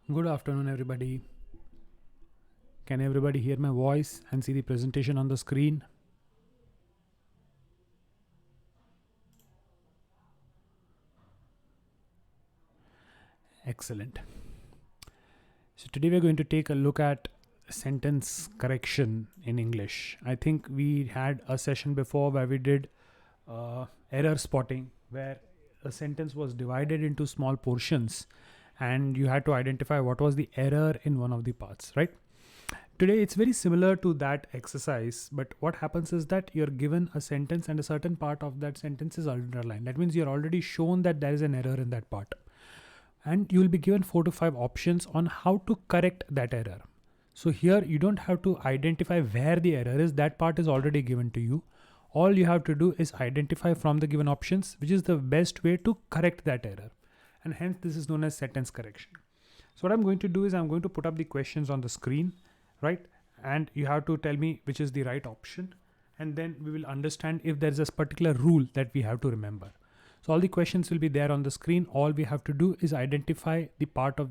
Good afternoon, everybody. Can everybody hear my voice and see the presentation on the screen? Excellent. So, today we're going to take a look at sentence correction in English. I think we had a session before where we did error spotting, where a sentence was divided into small portions and you had to identify what was the error in one of the parts, right? Today it's very similar to that exercise, but what happens is that you're given a sentence and a certain part of that sentence is underlined. That means you're already shown that there is an error in that part. And you will be given 4 to 5 options on how to correct that error. So here you don't have to identify where the error is, that part is already given to you. All you have to do is identify from the given options which is the best way to correct that error. And hence this is known as sentence correction. So what I'm going to do is I'm going to put up the questions on the screen, right? And you have to tell me which is the right option. And then we will understand if there's a particular rule that we have to remember. So all the questions will be there on the screen. All we have to do is identify the part of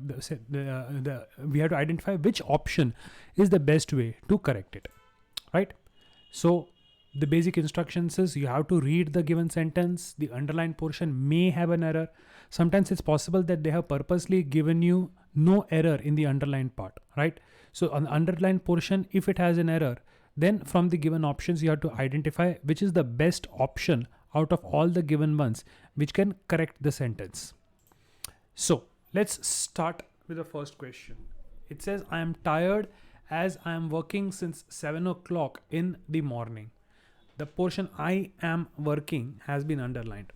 we have to identify which option is the best way to correct it, right? So the basic instructions is you have to read the given sentence. The underlined portion may have an error. Sometimes it's possible that they have purposely given you no error in the underlined part, right? So on the underlined portion, if it has an error, then from the given options, you have to identify which is the best option out of all the given ones, which can correct the sentence. So let's start with the first question. It says, I am tired as I am working since 7 o'clock in the morning. The portion I am working has been underlined.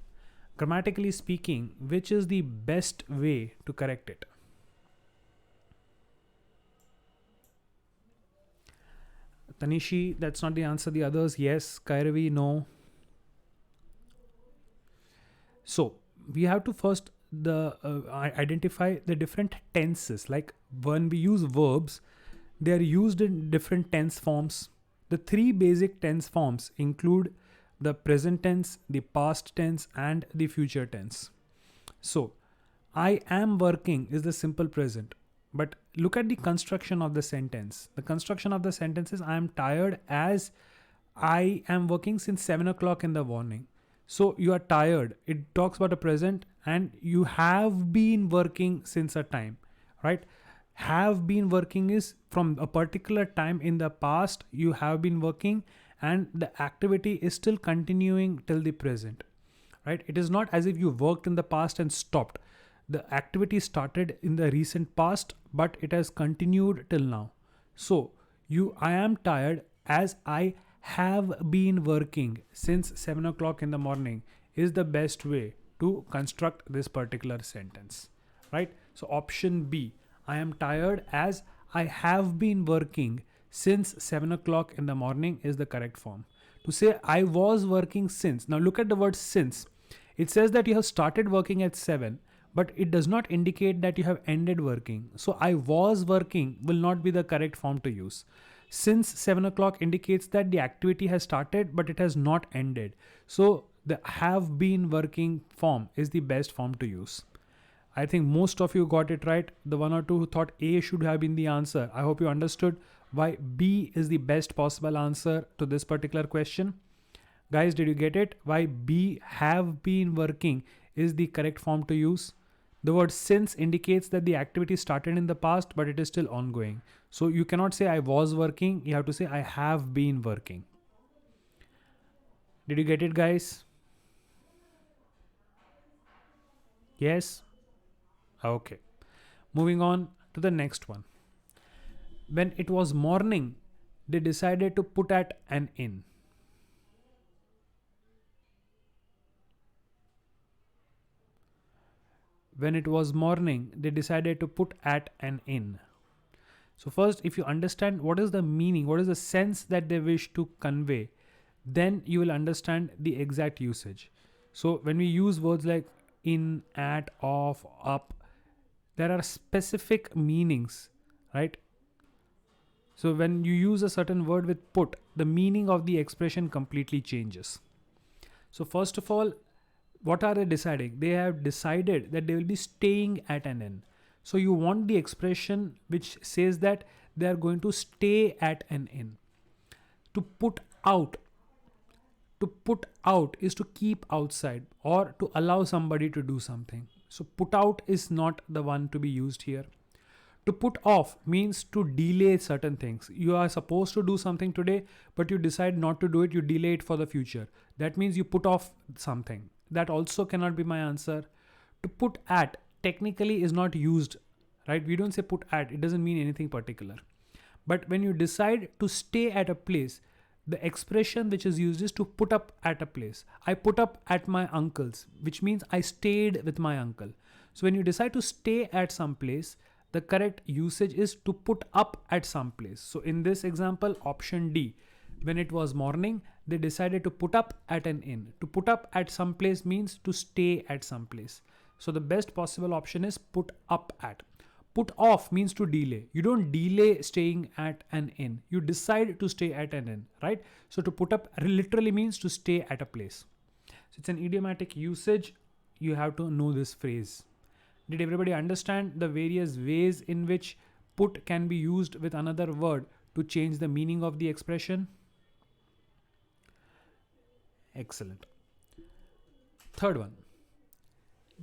Grammatically speaking, which is the best way to correct it? Tanishi, that's not the answer. The others, yes. Kairavi, no. So we have to first identify the different tenses. Like when we use verbs, they are used in different tense forms. The 3 basic tense forms include the present tense, the past tense, and the future tense. So I am working is the simple present. But look at the construction of the sentence. The construction of the sentence is I am tired as I am working since 7 o'clock in the morning. So you are tired. It talks about a present and you have been working since a time, right? Have been working is from a particular time in the past you have been working and the activity is still continuing till the present, right? It is not as if you worked in the past and stopped. The activity started in the recent past, but it has continued till now. So I am tired as I have been working since 7 o'clock in the morning is the best way to construct this particular sentence, right? So option B, I am tired as I have been working since 7 o'clock in the morning is the correct form. To say I was working since, now look at the word since. It says that you have started working at 7, but it does not indicate that you have ended working. So I was working will not be the correct form to use. Since 7 o'clock indicates that the activity has started, but it has not ended. So the have been working form is the best form to use. I think most of you got it right. The 1 or 2 who thought A should have been the answer. I hope you understood why B is the best possible answer to this particular question. Guys, did you get it? Why B have been working is the correct form to use. The word since indicates that the activity started in the past, but it is still ongoing. So you cannot say I was working. You have to say I have been working. Did you get it, guys? Yes? Okay. Moving on to the next one. When it was morning, they decided to put at an inn. When it was morning, they decided to put at an inn. So first, if you understand what is the meaning, what is the sense that they wish to convey, then you will understand the exact usage. So when we use words like in, at, off, up, there are specific meanings, right? So when you use a certain word with put, the meaning of the expression completely changes. So first of all, what are they deciding? They have decided that they will be staying at an inn. So you want the expression which says that they are going to stay at an inn. To put out. To put out is to keep outside or to allow somebody to do something. So put out is not the one to be used here. To put off means to delay certain things. You are supposed to do something today, but you decide not to do it. You delay it for the future. That means you put off something. That also cannot be my answer. To put at technically is not used, right? We don't say put at. It doesn't mean anything particular. But when you decide to stay at a place, the expression which is used is to put up at a place. I put up at my uncle's, which means I stayed with my uncle. So when you decide to stay at some place, the correct usage is to put up at some place. So in this example, option D, when it was morning, they decided to put up at an inn. To put up at some place means to stay at some place. So the best possible option is put up at. Put off means to delay. You don't delay staying at an inn. You decide to stay at an inn, right? So to put up literally means to stay at a place. So it's an idiomatic usage. You have to know this phrase. Did everybody understand the various ways in which put can be used with another word to change the meaning of the expression? Excellent. Third one.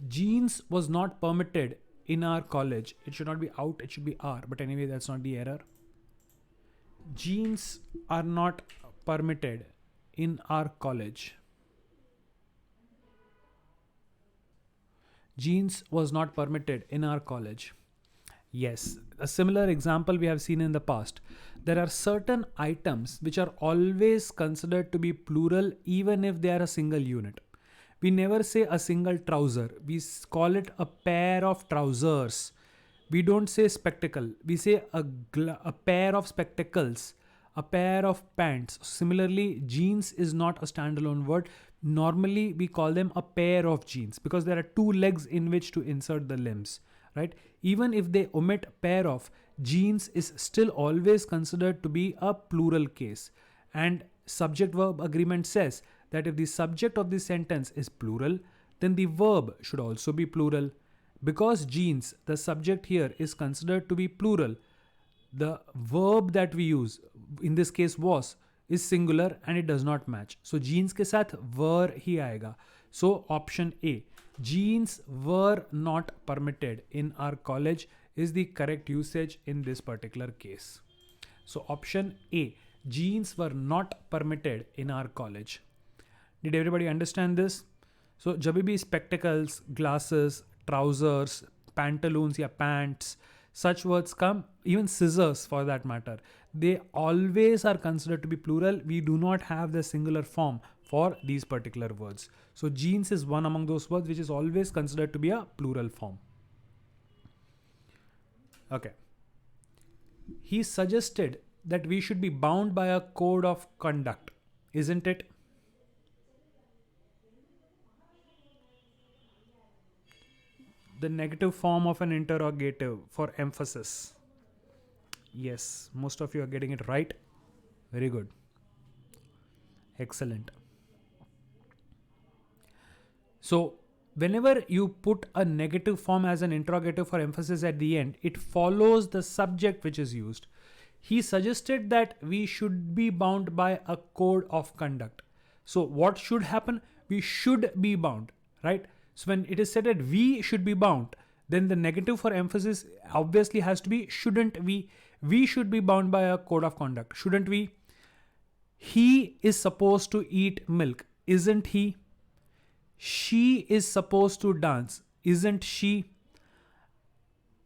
Jeans was not permitted in our college. It should not be out, it should be are. But anyway, that's not the error. Jeans are not permitted in our college. Jeans was not permitted in our college. Yes, a similar example we have seen in the past. There are certain items which are always considered to be plural even if they are a single unit. We never say a single trouser. We call it a pair of trousers. We don't say spectacle. We say a pair of spectacles, a pair of pants. Similarly, jeans is not a standalone word. Normally, we call them a pair of jeans because there are two legs in which to insert the limbs, right? Even if they omit pair of, jeans is still always considered to be a plural case. And subject verb agreement says that if the subject of the sentence is plural, then the verb should also be plural. Because jeans, the subject here is considered to be plural, the verb that we use, in this case was, is singular and it does not match. So jeans के साथ were ही आएगा. So option A, jeans were not permitted in our college is the correct usage in this particular case. So option A, jeans were not permitted in our college. Did everybody understand this? So जब भी spectacles, glasses, trousers, pantaloons या pants, such words come, even scissors for that matter, they always are considered to be plural. We do not have the singular form for these particular words. So jeans is one among those words which is always considered to be a plural form. Okay. He suggested that we should be bound by a code of conduct, isn't it? The negative form of an interrogative for emphasis. Yes, most of you are getting it right. Very good. Excellent. So, whenever you put a negative form as an interrogative for emphasis at the end, it follows the subject which is used. He suggested that we should be bound by a code of conduct. So, what should happen? We should be bound, right? So when it is said that we should be bound, then the negative for emphasis obviously has to be shouldn't we. We should be bound by a code of conduct. Shouldn't we? He is supposed to eat milk. Isn't he? She is supposed to dance. Isn't she?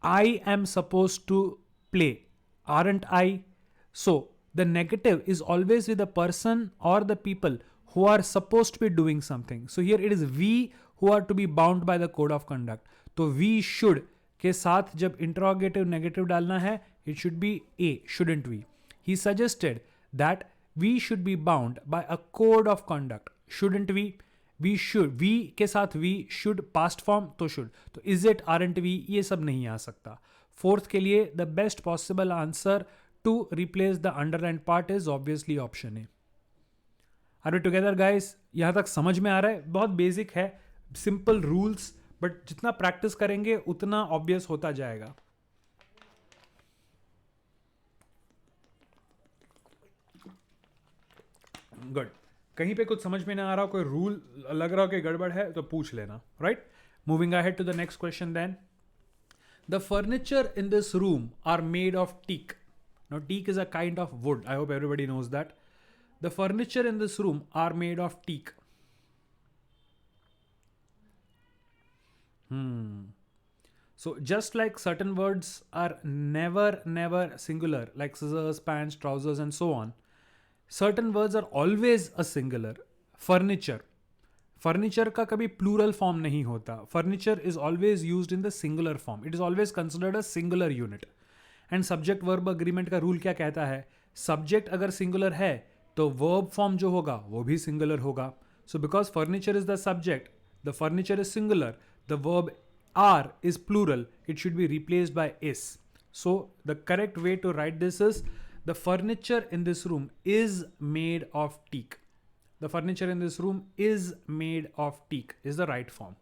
I am supposed to play. Aren't I? So the negative is always with the person or the people who are supposed to be doing something. So here it is we who are to be bound by the code of conduct. तो we should के साथ जब interrogative negative डालना है, it should be A, shouldn't we? He suggested that we should be bound by a code of conduct. Shouldn't we? We should. We के साथ we should past form तो should. तो is it, aren't we? ये सब नहीं आ सकता. Fourth के लिए the best possible answer to replace the underlined part is obviously option A. Are we together guys? यहाँ तक समझ में आ रहा है? बहुत basic है. Simple rules, बट जितना प्रैक्टिस करेंगे उतना ऑब्वियस होता जाएगा. गुड. कहीं पे कुछ समझ में ना आ रहा हो, कोई रूल लग रहा हो कि गड़बड़ है, तो पूछ लेना. Right. Moving ahead to the next question then. The furniture in this room are made of teak. Now, teak is a kind of wood. I hope everybody knows that. The furniture in this room are made of teak. So, just like certain words are never singular, like scissors, pants, trousers, and so on, certain words are always a singular. Furniture का कभी plural form नहीं होता. Furniture is always used in the singular form. It is always considered a singular unit. And subject verb agreement का rule क्या कहता है? Subject अगर singular है तो वर्ब फॉर्म जो होगा वो भी सिंगुलर होगा. So because furniture is the subject, the furniture is singular, the verb are is plural, it should be replaced by is. So the correct way to write this is the furniture in this room is made of teak. The furniture in this room is made of teak is the right form.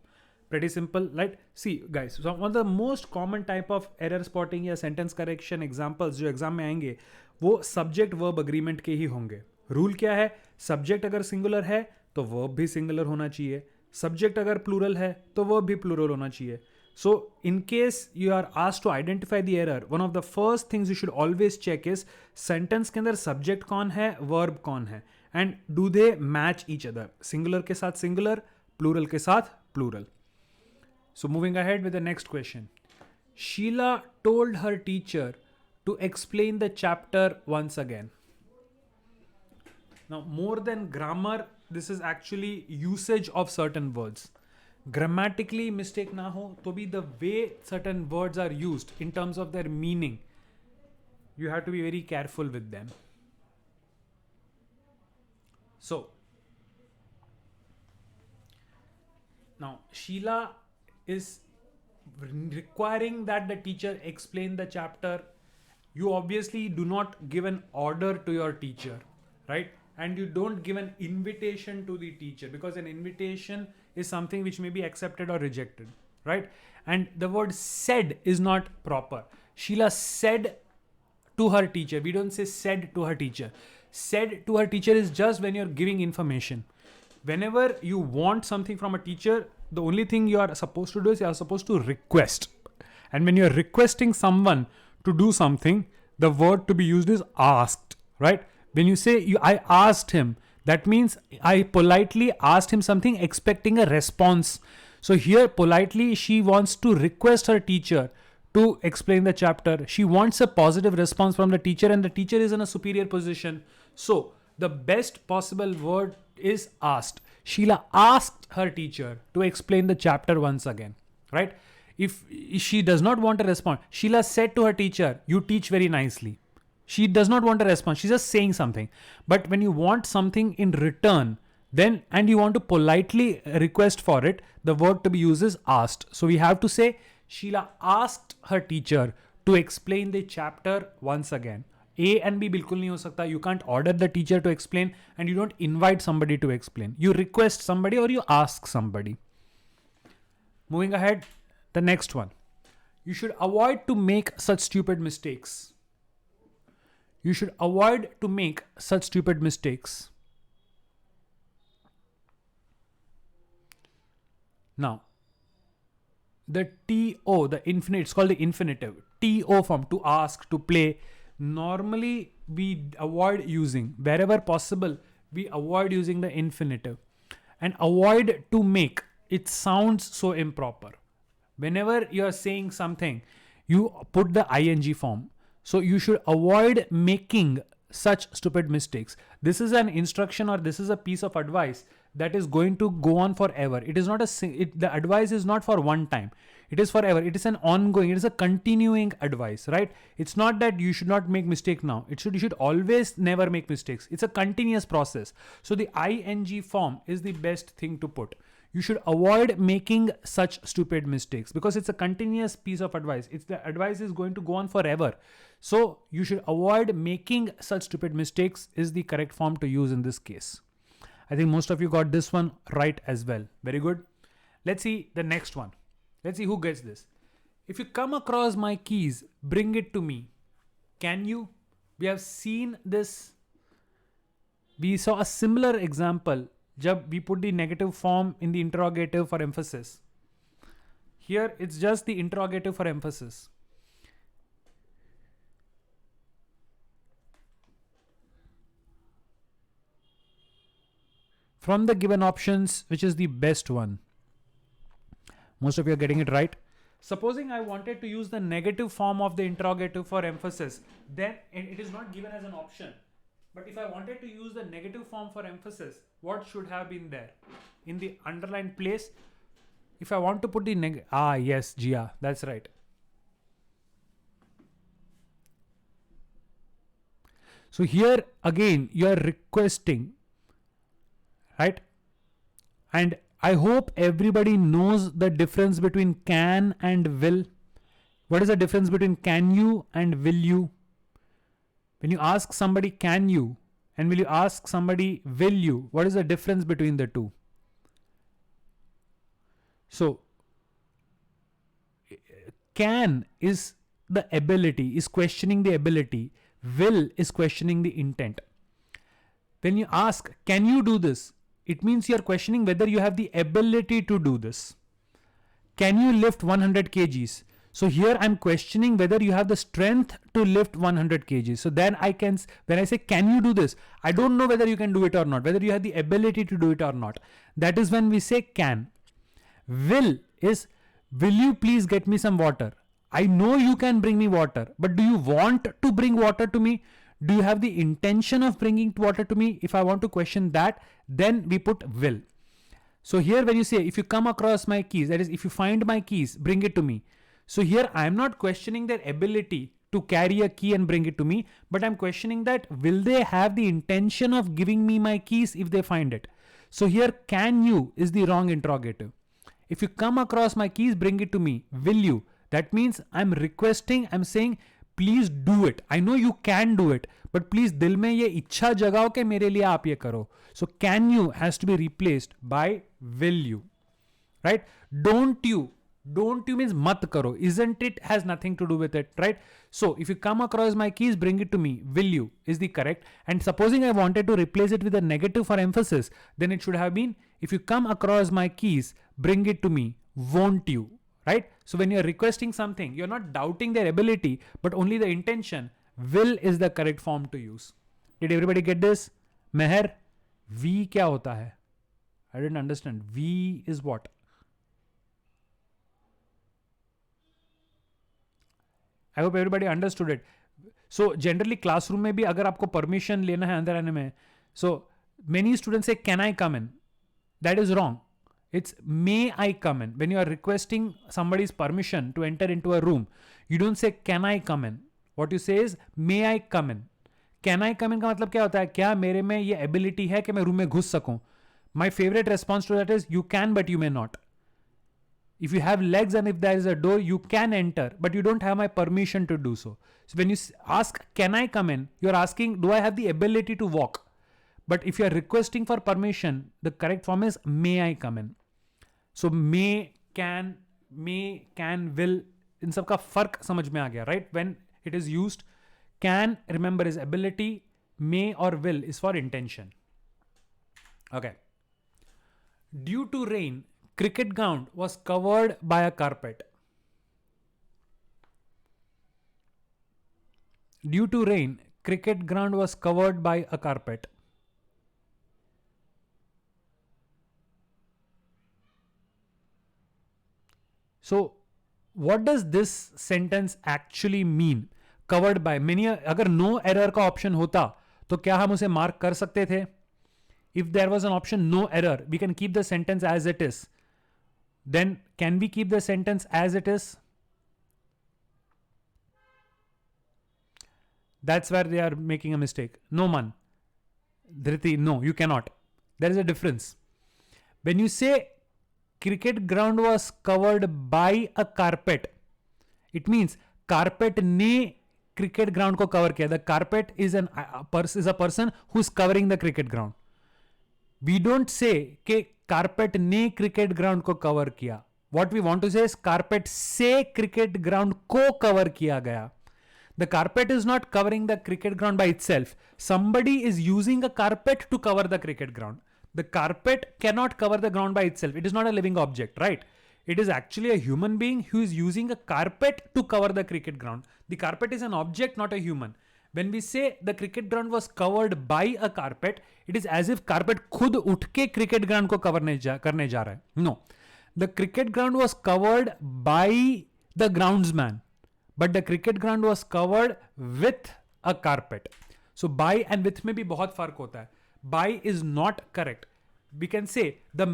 Pretty simple, right? See guys, so one of the most common type of error spotting या sentence correction examples जो exam में आएंगे वो subject verb agreement के ही होंगे. Rule क्या है? Subject अगर सिंगुलर है तो वर्ब भी सिंगुलर होना चाहिए. सब्जेक्ट अगर प्लूरल है तो वर्ब भी प्लूरल होना चाहिए. So in case you are asked to identify the error, one of the first things you should always check is sentence के अंदर subject कौन है, verb कौन है, and do they match each other? Singular के साथ singular, plural के साथ plural. So moving ahead with the next question. Sheila told her teacher to explain the chapter once again. Now more than grammar, this is actually usage of certain words. Grammatically mistake ना हो तो भी the way certain words are used in terms of their meaning, you have to be very careful with them. So now Sheila is requiring that the teacher explain the chapter. You obviously do not give an order to your teacher, right? And you don't give an invitation to the teacher, because an invitation is something which may be accepted or rejected, right? And the word said is not proper. Sheila said to her teacher. We don't say said to her teacher. Said to her teacher is just when you're giving information. Whenever you want something from a teacher, the only thing you are supposed to do is you are supposed to request. And when you're requesting someone to do something, the word to be used is asked, right? When you say I asked him, that means I politely asked him something expecting a response. So here politely she wants to request her teacher to explain the chapter. She wants a positive response from the teacher, and the teacher is in a superior position. So the best possible word is asked. Sheila asked her teacher to explain the chapter once again, right? If she does not want a response, Sheila said to her teacher, you teach very nicely. She does not want a response. She's just saying something. But when you want something in return, then, and you want to politely request for it, the word to be used is asked. So we have to say, Sheila asked her teacher to explain the chapter once again. A and B बिल्कुल नहीं हो सकता. You can't order the teacher to explain, and you don't invite somebody to explain. You request somebody or you ask somebody. Moving ahead, the next one. You should avoid to make such stupid mistakes. You should avoid to make such stupid mistakes. Now, the TO, the infinite, it's called the infinitive. TO form, to ask, to play. Normally, we avoid using, wherever possible, we avoid using the infinitive. And avoid to make, it sounds so improper. Whenever you are saying something, you put the ing form. So you should avoid making such stupid mistakes. This is an instruction, or this is a piece of advice that is going to go on forever. It is not the advice is not for one time. It is forever. It is an ongoing, it is a continuing advice, right? It's not that you should not make mistake now. You should always never make mistakes. It's a continuous process. So the ing form is the best thing to put. You should avoid making such stupid mistakes, because it's a continuous piece of advice. It's the advice is going to go on forever. So you should avoid making such stupid mistakes is the correct form to use in this case. I think most of you got this one right as well. Very good. Let's see the next one. Let's see who gets this. If you come across my keys, bring it to me. Can you? We have seen this. We saw a similar example. Jab we put the negative form in the interrogative for emphasis. Here it's just the interrogative for emphasis. From the given options, which is the best one? Most of you are getting it right. Supposing I wanted to use the negative form of the interrogative for emphasis, then it is not given as an option. But if I wanted to use the negative form for emphasis, what should have been there? In the underlined place, if I want to put the yes, Gia, that's right. So here again, you are requesting, right? And I hope everybody knows the difference between can and will. What is the difference between can you and will you? When you ask somebody can you and will you ask somebody will you, what is the difference between the two? So can is the ability, is questioning the ability. Will is questioning the intent. When you ask, can you do this? It means you're questioning whether you have the ability to do this. Can you lift 100 kgs? So here I'm questioning whether you have the strength to lift 100 kgs. So then when I say, can you do this? I don't know whether you can do it or not, whether you have the ability to do it or not. That is when we say can. Will is, will you please get me some water? I know you can bring me water, but do you want to bring water to me? Do you have the intention of bringing water to me? If I want to question that, then we put will. So here when you say, if you come across my keys, that is, if you find my keys, bring it to me. So here I am not questioning their ability to carry a key and bring it to me, but I'm questioning that will they have the intention of giving me my keys if they find it? So here can you is the wrong interrogative. If you come across my keys, bring it to me. Will you? That means I'm requesting, I'm saying, please do it. I know you can do it, but please dil mein ye ichha jagao ke mere liye aap ye karo. So can you has to be replaced by will you, right? Don't you means mat karo. Isn't it has nothing to do with it, right? So if you come across my keys, bring it to me. Will you is the correct. And supposing I wanted to replace it with a negative for emphasis, then it should have been, if you come across my keys, bring it to me. Won't you? Right? So when you're requesting something, you're not doubting their ability, but only the intention. Will is the correct form to use. Did everybody get this? Meher, V kya hota hai? I didn't understand. V is what? I hope everybody understood it. So generally classroom में भी अगर आपको permission लेना है अंदर आने में, so many students say, can I come in? That is wrong. It's may I come in. When you are requesting somebody's permission to enter into a room, you don't say can I come in. What you say is may I come in. Can I come in का मतलब क्या होता है? क्या मेरे में ये ability है कि मैं रूम में घुस सकूं? My favorite response to that is you can but you may not. If you have legs and if there is a door, you can enter, but you don't have my permission to do so. So when you ask, can I come in? You're asking, do I have the ability to walk? But if you're requesting for permission, the correct form is, may I come in? So may, can, will, in सबका फर्क समझ में आ गया, right? When it is used, can, remember, is ability, may or will is for intention. Okay. Due to rain, cricket ground was covered by a carpet. Due to rain, cricket ground was covered by a carpet. So, what does this sentence actually mean? Covered by. Many, अगर no error का option होता, तो क्या हम उसे mark कर सकते थे? If there was an option no error, we can keep the sentence as it is. Then can we keep the sentence as it is? That's where they are making a mistake. No, man. Dhriti, no, you cannot. There is a difference. When you say cricket ground was covered by a carpet, it means carpet ne cricket ground ko cover kiya. The carpet is a person who is covering the cricket ground. We don't say कि carpet ने cricket ground को cover किया. What we want to say is carpet से cricket ground को cover किया गया. The carpet is not covering the cricket ground by itself. Somebody is using a carpet to cover the cricket ground. The carpet cannot cover the ground by itself. It is not a living object, right? It is actually a human being who is using a carpet to cover the cricket ground. The carpet is an object, not a human. When we say the cricket ground was covered by a carpet, it is as if carpet खुद उठ के cricket ground को cover करने जा रहा है. No. The cricket ground was covered by the groundsman. But the cricket ground was covered with a carpet. So by and with में भी बहुत फर्क होता है. By is not correct. We can say the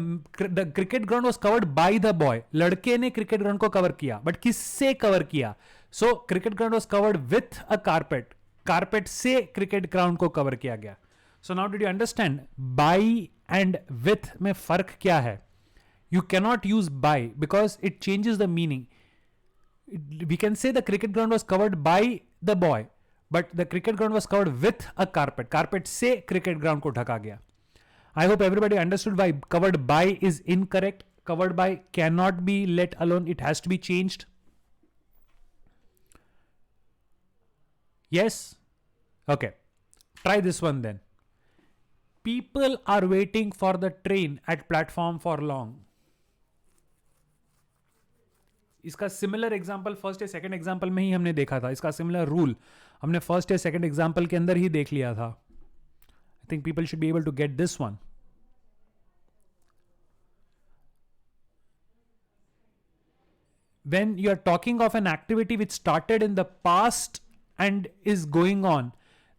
cricket ground was covered by the boy. लड़के ने cricket ground को cover किया. But किससे cover किया? So cricket ground was covered with a carpet. Carpet से cricket ground को cover किया गया. So now did you understand? By and with में फर्क क्या है? You cannot use by because it changes the meaning. We can say the cricket ground was covered by the boy, but the cricket ground was covered with a carpet. Carpet से cricket ground को ढका गया. I hope everybody understood why covered by is incorrect. Covered by cannot be let alone. It has to be changed. Yes? Okay. Try this one then. People are waiting for the train at platform for long. इसका similar example first या second example में ही हमने देखा था. इसका similar rule हमने first या सेकंड एग्जाम्पल के अंदर ही देख लिया था. I think people should be able to get this one. When you are talking of an activity which started in the past and is going on,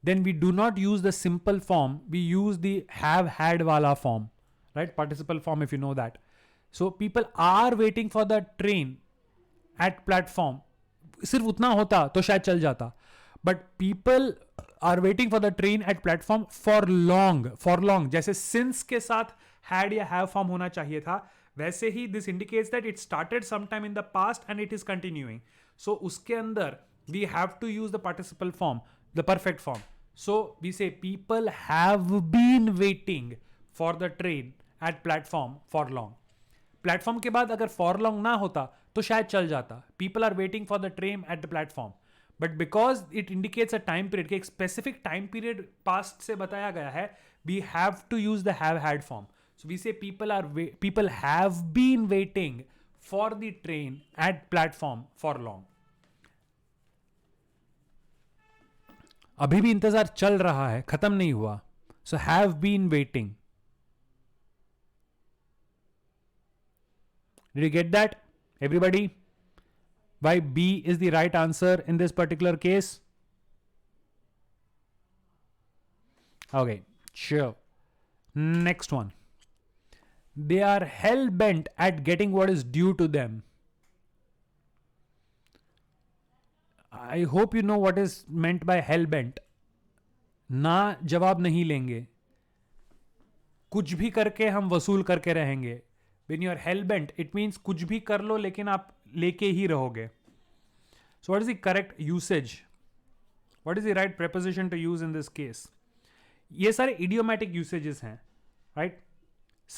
then we do not use the simple form. We use the have had wala form, right? Participle form, if you know that. So people are waiting for the train at platform. सिर्फ उतना होता तो शायद चल जाता. But people are waiting for the train at platform for long. For long. जैसे since के साथ had या have form होना चाहिए था, वैसे ही this indicates that it started sometime in the past and it is continuing. So उसके अंदर we have to use the participle form, the perfect form. So we say people have been waiting for the train at platform for long. Platform के बाद अगर for long ना होता तो शायद चल जाता. People are waiting for the train at the platform. But because it indicates a time period, एक स्पेसिफिक टाइम पीरियड पास्ट से बताया गया है, we have to use the have had form. So we say people have been waiting for the train at platform for long. अभी भी इंतजार चल रहा है, खत्म नहीं हुआ. So have been waiting. Did you get that? Everybody? Why B is the right answer in this particular case? Okay, sure. Next one. They are hell bent at getting what is due to them. I hope you know what is meant by hell bent. ना जवाब नहीं लेंगे, कुछ भी करके हम वसूल करके रहेंगे. When you are hell bent, it means कुछ भी कर लो लेकिन आप लेके ही रहोगे. So what is the correct usage? What is the right preposition to use in this case? ये सारे idiomatic usages हैं, right?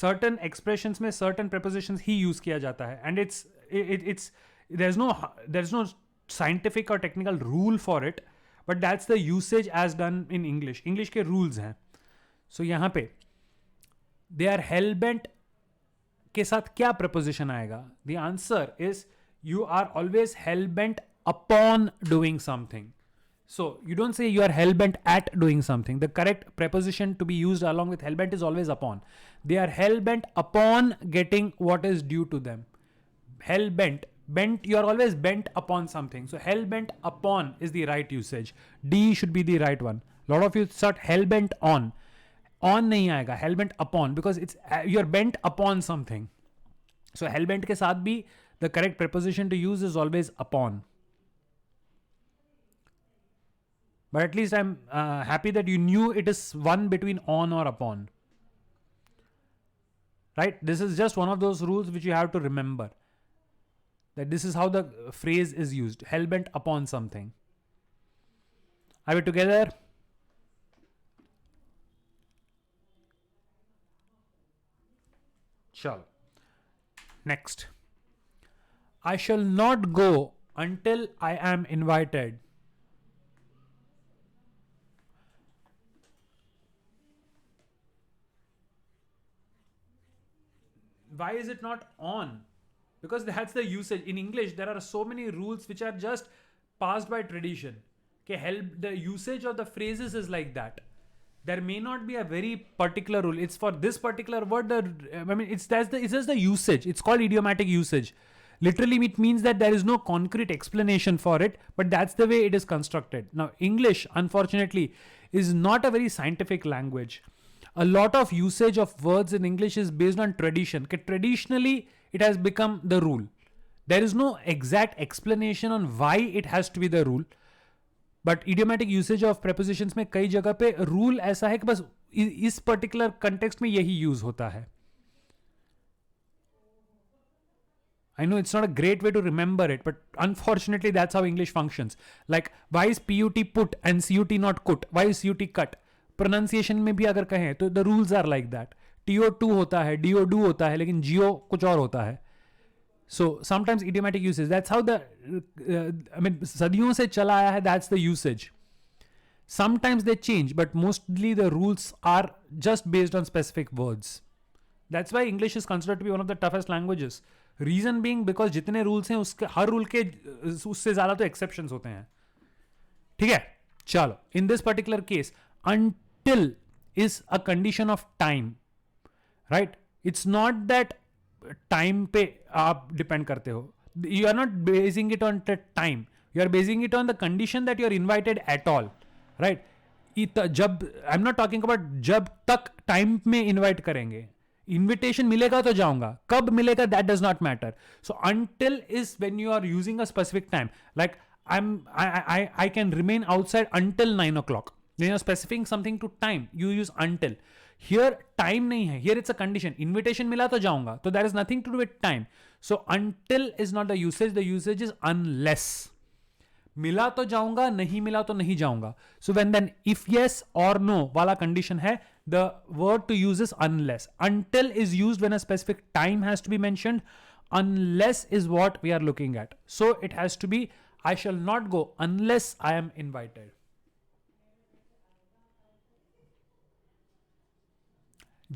Certain expressions में certain prepositions ही use किया जाता है, and it's there's no scientific or technical rule for it, but that's the usage as done in English. English के rules हैं. So यहाँ पे they are hell bent के साथ क्या preposition आएगा? The answer is you are always hell bent upon doing something. So you don't say you are hell bent at doing something. The correct preposition to be used along with hell bent is always upon. They are hell bent upon getting what is due to them. Hell bent. Bent, you are always bent upon something. So hell bent upon is the right usage. D should be the right one. A lot of you start hell bent on. On नहीं आएगा, hell bent upon, because it's you're bent upon something. So hell bent के साथ भी the correct preposition to use is always upon. But at least I'm happy that you knew it is one between on or upon. Right? This is just one of those rules which you have to remember. That this is how the phrase is used. Hell bent upon something. Are we together? Chalo. Next. I shall not go until I am invited. Why is it not on? Because that's the usage. In English, there are so many rules which are just passed by tradition. Okay, help the usage of the phrases is like that. There may not be a very particular rule. It's for this particular word. It's just the usage. It's called idiomatic usage. Literally, it means that there is no concrete explanation for it, but that's the way it is constructed. Now, English, unfortunately, is not a very scientific language. A lot of usage of words in English is based on tradition. Okay, traditionally, it has become the rule. There is no exact explanation on why it has to be the rule. But idiomatic usage of prepositions में कई जगह पे rule ऐसा है कि बस इस particular context में यही यूज होता है. I know it's not a great way to remember it, but unfortunately that's how English functions. Like, why is PUT put and CUT not cut? Why is CUT cut? Pronunciation में भी अगर कहें तो the rules are like that. TO2 होता है, DO2 होता है, लेकिन GO कुछ और होता है. So sometimes idiomatic usage, that's how सदियों से चला आया है, that's the usage. Sometimes they change, but mostly the rules are just based on specific words. That's why English is considered to be one of the toughest languages. Reason being because जितने rules हैं उसके हर rule के उससे ज़्यादा तो exceptions होते हैं. ठीक है, चलो. In this particular case, until is a condition of time, right? It's not that time पे आप डिपेंड करते हो. You are not basing it on time, you are basing it on the condition that you are invited at all, right? जब I am not talking about जब तक time में invite करेंगे. Invitation मिलेगा तो जाऊंगा, कब मिलेगा that does not matter. So until is when you are using a specific time. Like I can remain outside until 9 o'clock. When you're specifying something to time, you use until. Here time nahi hai. Here it's a condition. Invitation mila to jaunga. So there is nothing to do with time. So until is not the usage. The usage is unless. मिला तो जाऊंगा, नहीं मिला तो नहीं जाऊंगा. So when then if yes or no वाला condition है, the word to use is unless. Until is used when a specific time has to be mentioned. Unless is what we are looking at. So it has to be I shall not go unless I am invited.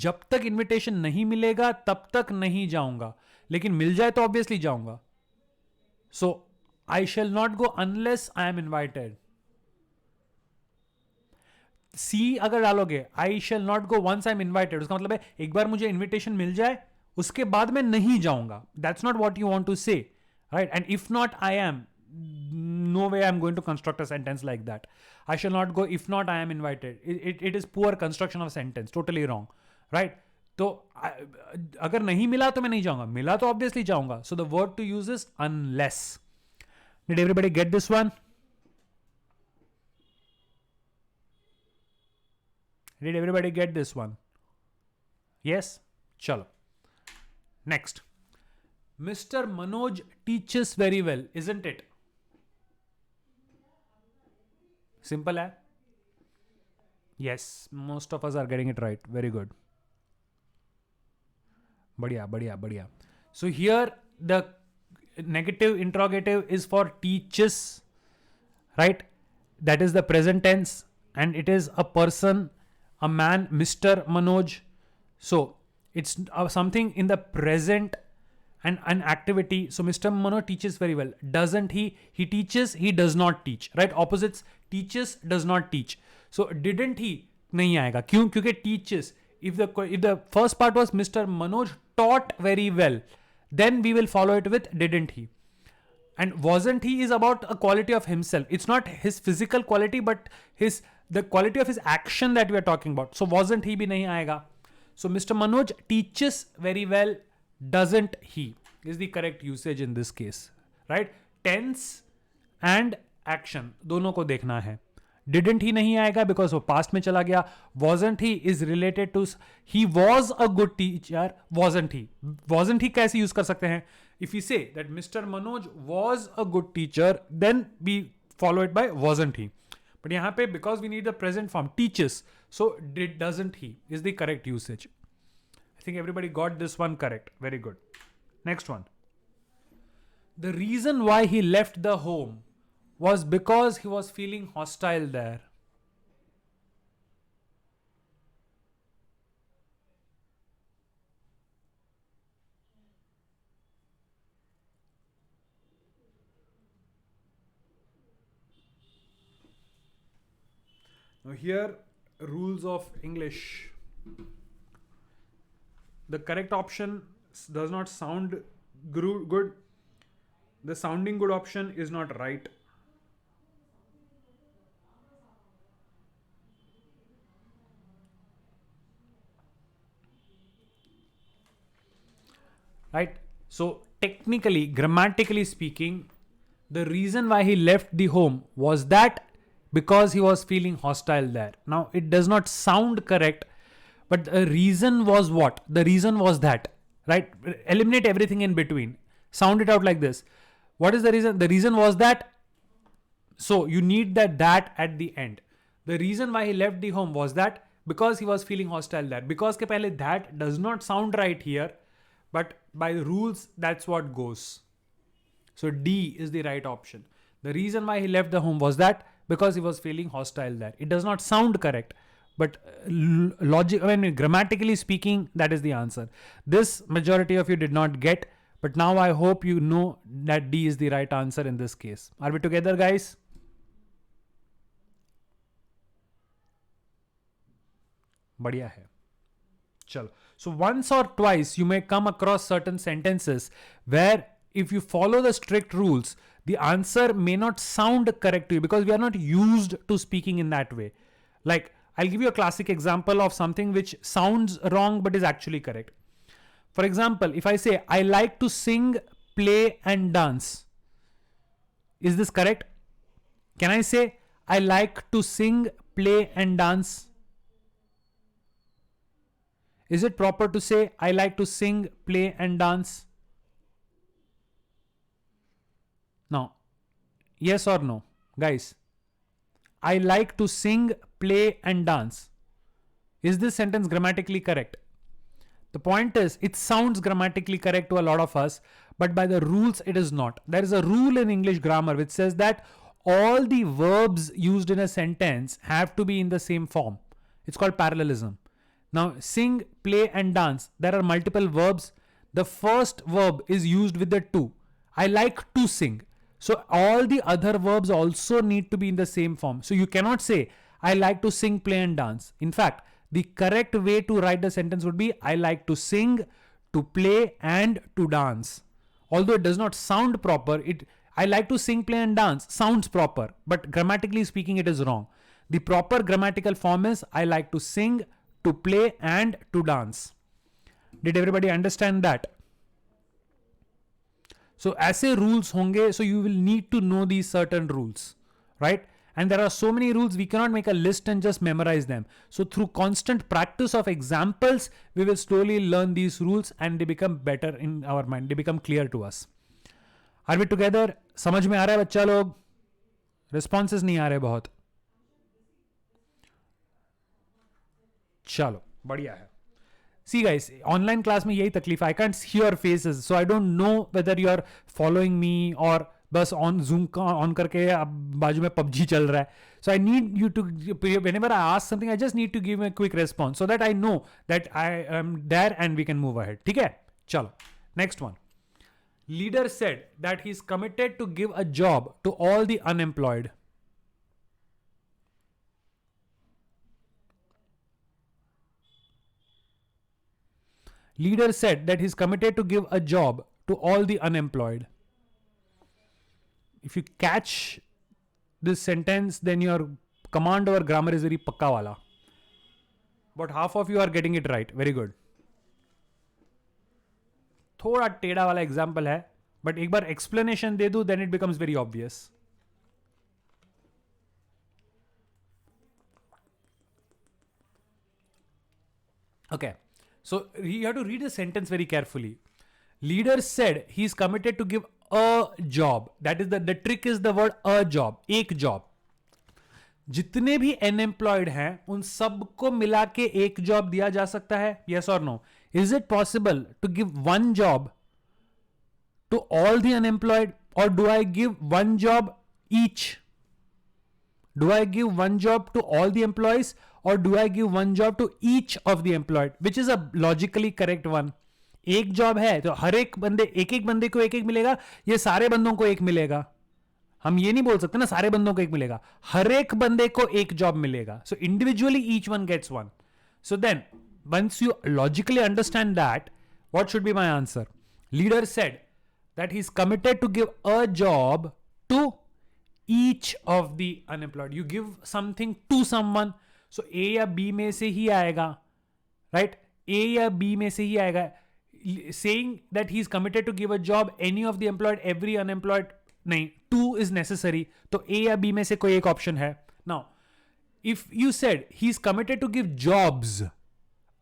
जब तक invitation नहीं मिलेगा तब तक नहीं जाऊंगा, लेकिन मिल जाए तो ऑब्वियसली जाऊंगा. So I shall not go unless I am invited. See अगर डालोगे I shall not go once I am invited, उसका मतलब है एक बार मुझे इन्विटेशन मिल जाए उसके बाद मैं नहीं जाऊंगा. That's not what you want to say, right? And if not I am, no way I'm going to construct a sentence like that. I shall not go if not I am invited. It is poor construction of a sentence, totally wrong, right? तो अगर नहीं मिला तो मैं नहीं जाऊंगा, मिला तो ऑब्वियसली जाऊंगा. So the word to use is unless. Did everybody get this one? Did everybody get this one? Yes? Chalo. Next. Mr. Manoj teaches very well, isn't it? Simple है? Yes, most of us are getting it right. Very good. बढ़िया, बढ़िया, बढ़िया. So here the negative interrogative is for teaches, right? That is the present tense, and it is a person, a man, Mr. Manoj. So it's something in the present and an activity. So Mr. Manoj teaches very well. Doesn't he? He teaches, he does not teach, right? Opposites, teaches, does not teach. So didn't he nahi aayega. Kyun? Kyunki teaches. If the first part was Mr. Manoj taught very well, then we will follow it with didn't he. And wasn't he is about a quality of himself. It's not his physical quality, but the quality of his action that we are talking about. So wasn't he bhi nahi aayega. So Mr. Manoj teaches very well. Doesn't he is the correct usage in this case, right? Tense and action दोनों को देखना है. Didn't he नहीं आएगा because वो past में चला गया. Wasn't he is related to he was a good teacher. Wasn't he? Wasn't he कैसे use कर सकते हैं? If we say that Mr. Manoj was a good teacher, then we follow it by wasn't he. But यहाँ पे because we need the present form teaches, so doesn't he is the correct usage. I think everybody got this one correct. Very good. Next one. The reason why he left the home was because he was feeling hostile there. Now here, rules of English. The correct option does not sound good. The sounding good option is not right. Right? So technically, grammatically speaking, the reason why he left the home was that because he was feeling hostile there. Now it does not sound correct, but the reason was what? The reason was that, right? Eliminate everything in between. Sound it out like this. What is the reason? The reason was that. So you need that at the end. The reason why he left the home was that because he was feeling hostile there. Because ke pehle that does not sound right here, but by the rules, that's what goes. So D is the right option. The reason why he left the home was that because he was feeling hostile there. It does not sound correct, but grammatically speaking, that is the answer. This majority of you did not get, but now I hope you know that D is the right answer in this case. Are we together, guys? बढ़िया है. चलो. So once or twice you may come across certain sentences where if you follow the strict rules, the answer may not sound correct to you because we are not used to speaking in that way. Like, I'll give you a classic example of something which sounds wrong but is actually correct. For example, if I say, I like to sing, play and dance. Is this correct? Can I say, I like to sing, play and dance? Is it proper to say, I like to sing, play and dance? Now, yes or no? Guys, I like to sing, play and dance. Is this sentence grammatically correct? The point is, it sounds grammatically correct to a lot of us, but by the rules, it is not. There is a rule in English grammar which says that all the verbs used in a sentence have to be in the same form. It's called parallelism. Now, sing, play and dance. There are multiple verbs. The first verb is used with the to. I like to sing. So all the other verbs also need to be in the same form. So you cannot say, I like to sing, play and dance. In fact, the correct way to write the sentence would be, I like to sing, to play and to dance. Although it does not sound proper, I like to sing, play and dance sounds proper. But grammatically speaking, it is wrong. The proper grammatical form is, I like to sing, to play and to dance. Did everybody understand that? So ऐसे rules होंगे, so you will need to know these certain rules, right? And there are so many rules, we cannot make a list and just memorize them. So through constant practice of examples, we will slowly learn these rules and they become better in our mind. They become clear to us. Are we together? समझ में आ रहा है बच्चा लोग? Responses नहीं आ रहे बहुत. चलो बढ़िया है. See guys, online class में यही तकलीफ. I can't see your faces, so I don't know whether you are following me or बस on Zoom on करके अब बाजू में PUBG चल रहा है. So I need you to, whenever I ask something, I just need to give a quick response so that I know that I am there and we can move ahead. ठीक है? चलो. Next one. Leader said that he is committed to give a job to all the unemployed. Leader said that he is committed to give a job to all the unemployed. If you catch this sentence, then your command over grammar is very pakka wala. But half of you are getting it right. Very good. थोड़ा टेढ़ा वाला example है, but एक बार explanation दे दूं, then it becomes very obvious. Okay. So you have to read the sentence very carefully. Leader said he is committed to give a job. That is the trick is the word a job. एक job. जितने भी unemployed हैं उन सबको मिला के एक job दिया जा सकता है? Yes or no? Is it possible to give one job to all the unemployed, or do I give one job each? Do I give one job to all the employees, or do I give one job to each of the employed? Which is a logically correct one. एक job है तो हर एक बंदे को एक मिलेगा, ये सारे बंदों को एक मिलेगा? हम ये नहीं बोल सकते ना सारे बंदों को एक मिलेगा, हर एक बंदे को एक जॉब मिलेगा. So individually each one gets one. So then once you logically understand that, what should be my answer? Leader said that he's committed to give a job to each of the unemployed. You give something to someone, so A या B में से ही आएगा, right? A या B में से ही आएगा. Saying that he's committed to give a job any of the employed, every unemployed, नहीं, two is necessary. तो A या B में से कोई एक option है. Now, if you said he's committed to give jobs,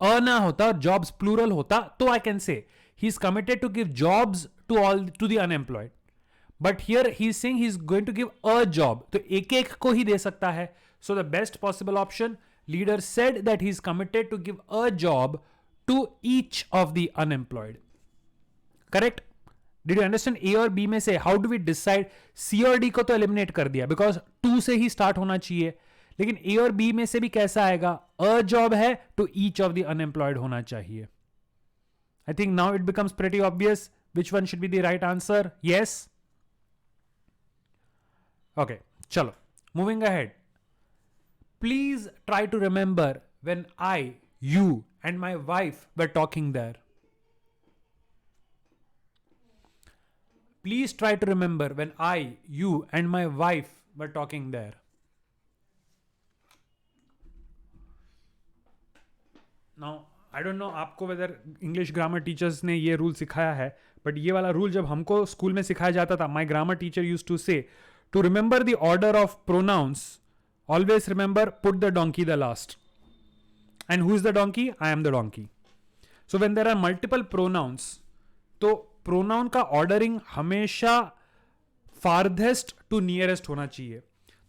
ना होता, jobs plural होता, तो I can say he's committed to give jobs to the unemployed. But here he's saying he's going to give a job, तो एक को ही दे सकता है. So the best possible option, leader said that he's committed to give a job to each of the unemployed. Correct? Did you understand? A और B में से how do we decide? C और D को तो eliminate कर दिया because 2 से ही start होना चाहिए. लेकिन A और B में से भी कैसा आएगा? A job है to each of the unemployed होना चाहिए. I think now it becomes pretty obvious which one should be the right answer. Yes? Okay, chalo. Moving ahead. Please try to remember when I, you, and my wife were talking there. Please try to remember when I, you, and my wife were talking there. Now, I don't know आपको whether English grammar teachers ने ये rule सिखाया है, but ये वाला rule जब हमको school में सिखाया जाता था, my grammar teacher used to say, to remember the order of pronouns, always remember put the donkey the last. And who is the donkey? I am the donkey. So when there are multiple pronouns, तो pronoun का ordering हमेशा farthest to nearest होना चाहिए.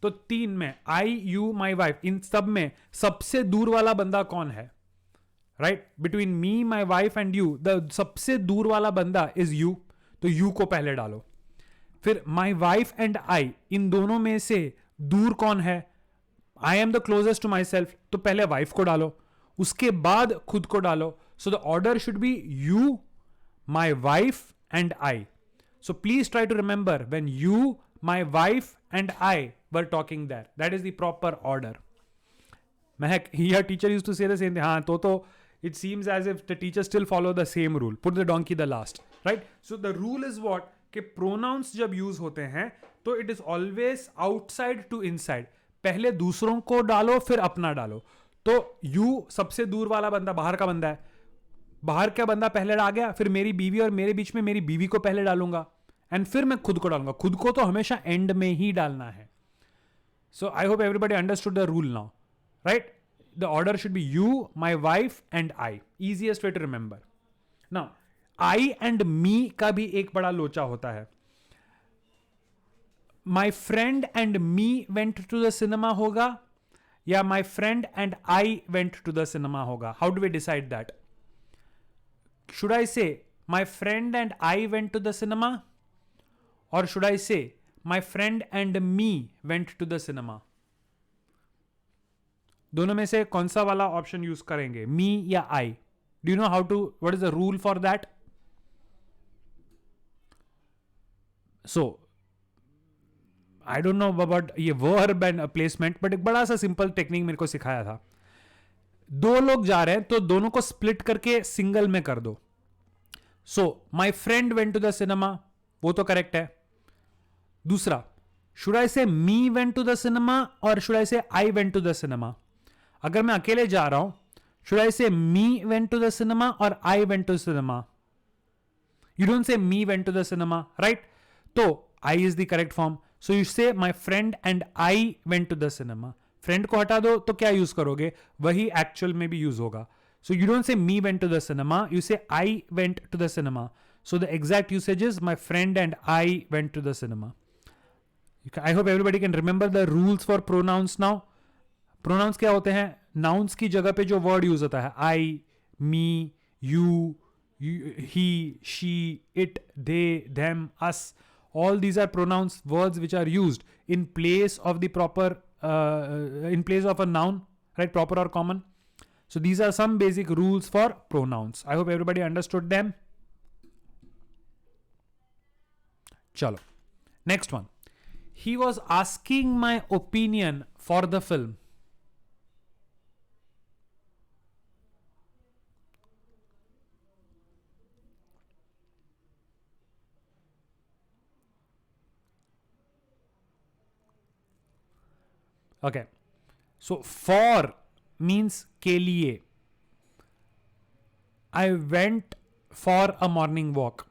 तो 3 में I, you, my wife, इन सब में सबसे दूर वाला बंदा कौन है? Right? Between me, my wife and you, the सबसे दूर वाला बंदा is you. तो you को पहले डालो. फिर my wife and I, इन दोनों में से दूर कौन है? I am the closest to myself. तो पहले wife को डालो, उसके बाद खुद को डालो. So the order should be you, my wife and I. So please try to remember when you, my wife and I were talking there. That is the proper order. Mehak, your teacher used to say the same thing. हाँ, तो it seems as if the teacher still follow the same rule. Put the donkey the last. Right? So the rule is what? कि pronouns जब use होते हैं तो it is always outside to inside. पहले दूसरों को डालो फिर अपना डालो. तो you सबसे दूर वाला बंदा बाहर का बंदा है. बाहर का बंदा पहले आ गया, फिर मेरी बीवी और मेरे बीच में मेरी बीवी को पहले डालूंगा एंड फिर मैं खुद को डालूंगा. खुद को तो हमेशा एंड में ही डालना है. So I hope everybody understood the rule now, right? The order should be you, my wife and I. Easiest way to remember. Now I and me का भी एक बड़ा लोचा होता है. My friend and me went to the cinema होगा या my friend and I went to the cinema होगा? How do we decide that? Should I say my friend and I went to the cinema, or should I say my friend and me went to the cinema? दोनों में से कौन सा वाला option use करेंगे, me या I? Do you know how to, what is the rule for that? So I don't know about ये verb and placement, but एक बड़ा सा सिंपल टेक्निक मेरे को सिखाया था. दो लोग जा रहे हैं तो दोनों को स्प्लिट करके सिंगल में कर दो. So my friend went to the cinema, वो तो करेक्ट है. दूसरा, should I say me went to the cinema और should I say I went to the cinema? अगर मैं अकेले जा रहा हूं, should I say me went to the cinema और I went to cinema? You don't say me went to the cinema, right? तो I is the correct form. So you से माई friend and I went to the cinema. Friend को हटा दो तो क्या use करोगे? वही एक्चुअल में भी यूज होगा. सो you don't say me went to the cinema, you say I went to the cinema. So the exact usage is my friend and I went to the cinema. I hope everybody can remember the rules for pronouns now. Pronouns क्या होते हैं? Nouns की जगह पे जो word use होता है, आई, मी, you, he, she, it, they, them, us. All these are pronouns, words which are used in place of the proper, in place of a noun, right? Proper or common. So these are some basic rules for pronouns. I hope everybody understood them. Chalo. Next one. He was asking my opinion for the film. Okay. So for means के लिए. I went for a morning walk.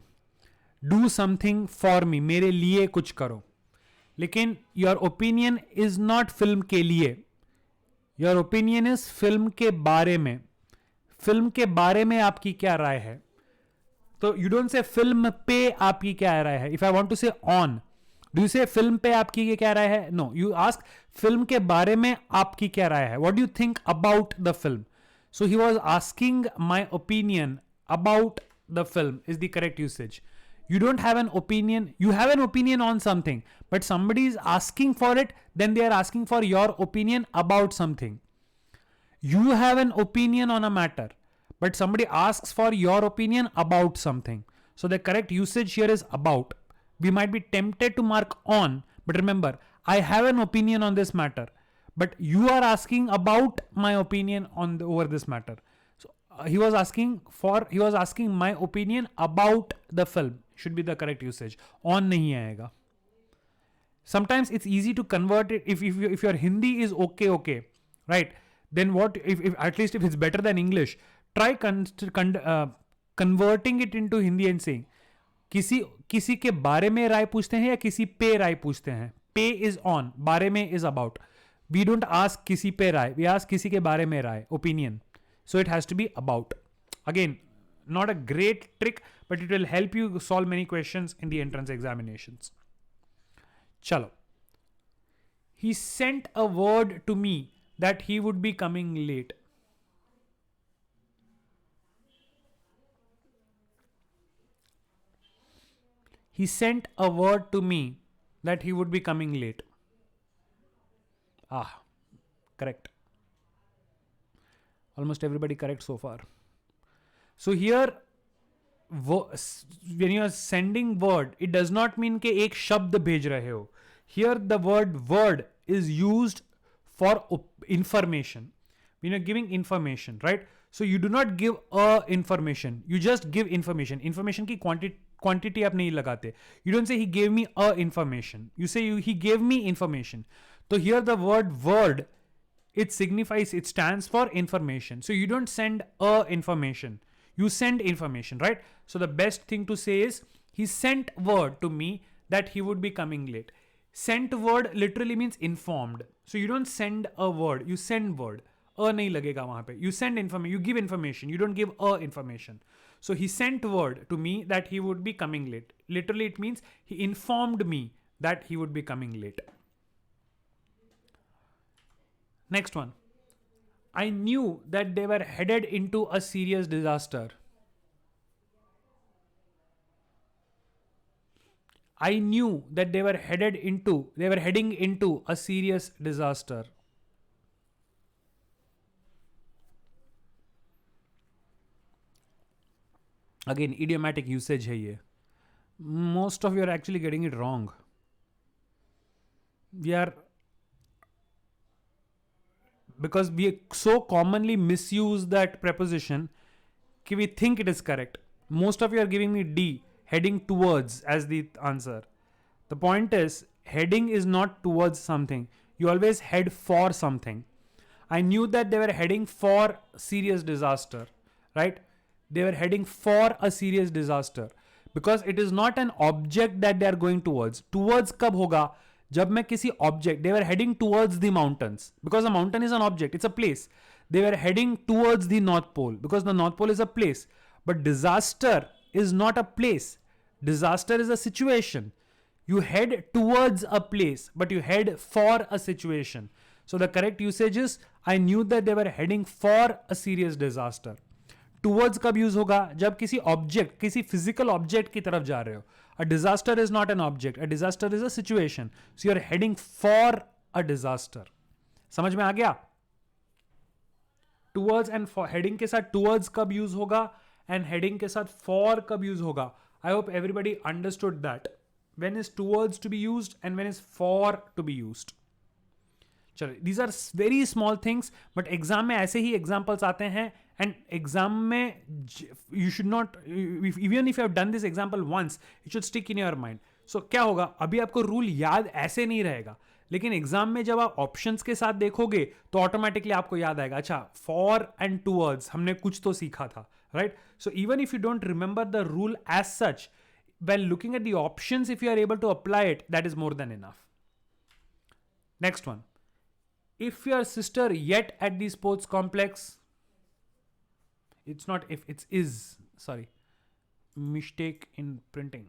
Do something for me. मेरे लिए कुछ करो. लेकिन your opinion is not film के लिए. Your opinion is film के बारे में. फिल्म के बारे में आपकी क्या राय है? तो you don't say फिल्म पे आपकी क्या राय है. If I want to say on, do you say film पे आपकी क्या राय है? No, you ask फिल्म के बारे में आपकी क्या राय है? What do you think about the film? So he was asking my opinion about the film is the correct usage. You don't have an opinion. You have an opinion on something, but somebody is asking for it. Then they are asking for your opinion about something. You have an opinion on a matter, but somebody asks for your opinion about something. So the correct usage here is about. We might be tempted to mark on, but remember, I have an opinion on this matter, but you are asking about my opinion on over this matter. So he was asking my opinion about the film. Should be the correct usage. On nahi aayega. Sometimes it's easy to convert it. If your Hindi is okay, right? Then what? If at least if it's better than English, try converting it into Hindi and saying, किसी के बारे में राय पूछते हैं या किसी पे राय पूछते हैं. पे इज ऑन, बारे में is about. We don't ask किसी पे राय, वी आस्क किसी के बारे में राय, opinion. So it has to be about. Again, not a great trick, but it will help you solve many questions in the entrance examinations. Chalo. He sent a word to me that he would be coming late. He sent a word to me that he would be coming late. Correct. Almost everybody correct so far. So here, when you are sending word, it does not mean कि एक शब्द भेज रहे हो. Here the word is used for information. When you are giving information, right? So you do not give a information. You just give information. Information की quantity आप नहीं लगाते. You don't say he gave me a information. You say he gave me information. So here the word, it signifies, it stands for information. So you don't send a information. You send information, right? So the best thing to say is, he sent word to me that he would be coming late. Sent word literally means informed. So you don't send a word, you send word. A nahi lagega wahan pe. You send information, you give information, you don't give a information. So he sent word to me that he would be coming late. Literally it means he informed me that he would be coming late. Next one. I knew that they were headed into a serious disaster. I knew that they were heading into a serious disaster. Again, idiomatic usage hai ye. Most of you are actually getting it wrong. Because we so commonly misuse that preposition कि we think it is correct. Most of you are giving me D, heading towards, as the answer. The point is, heading is not towards something. You always head for something. I knew that they were heading for serious disaster, right? They were heading for a serious disaster. Because it is not an object that they are going towards. Towards कब होगा? जब मैं किसी object, they were heading towards the mountains. Because a mountain is an object, it's a place. They were heading towards the North Pole. Because the North Pole is a place. But disaster is not a place. Disaster is a situation. You head towards a place, but you head for a situation. So the correct usage is, I knew that they were heading for a serious disaster. Towards कब use होगा? जब किसी object, किसी physical object की तरफ जा रहे हो. A disaster is not an object, a disaster is a situation. So you are heading for a disaster. समझ में आ गया? टूवर्ड्स एंड हेडिंग के साथ टूवर्ड्स कब यूज होगा एंड हेडिंग के साथ फॉर कब यूज होगा. आई hope everybody understood that. When is towards to be used and when is for to be used. चलो, these are very small things, but exam में ऐसे ही एग्जाम्पल्स आते हैं. एंड एग्जाम में you should not, even if you have done this example once, it should stick in your mind. So क्या होगा, अभी आपको रूल याद ऐसे नहीं रहेगा, लेकिन एग्जाम में जब आप ऑप्शंस के साथ देखोगे तो ऑटोमेटिकली आपको याद आएगा, अच्छा फॉर एंड टूवर्ड्स हमने कुछ तो सीखा था, right. So even if you don't remember the rule as such, while looking at the options, if you are able to apply it, that is more than enough. Next one. If your sister yet at the sports complex, it's not if, it's is. Sorry. Mistake in printing.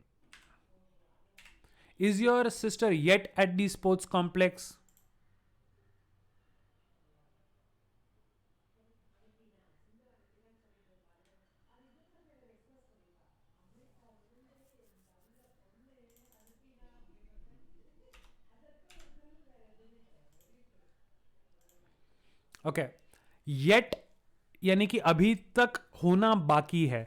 Is your sister yet at the sports complex? Okay. Yet यानी कि अभी तक होना बाकी है.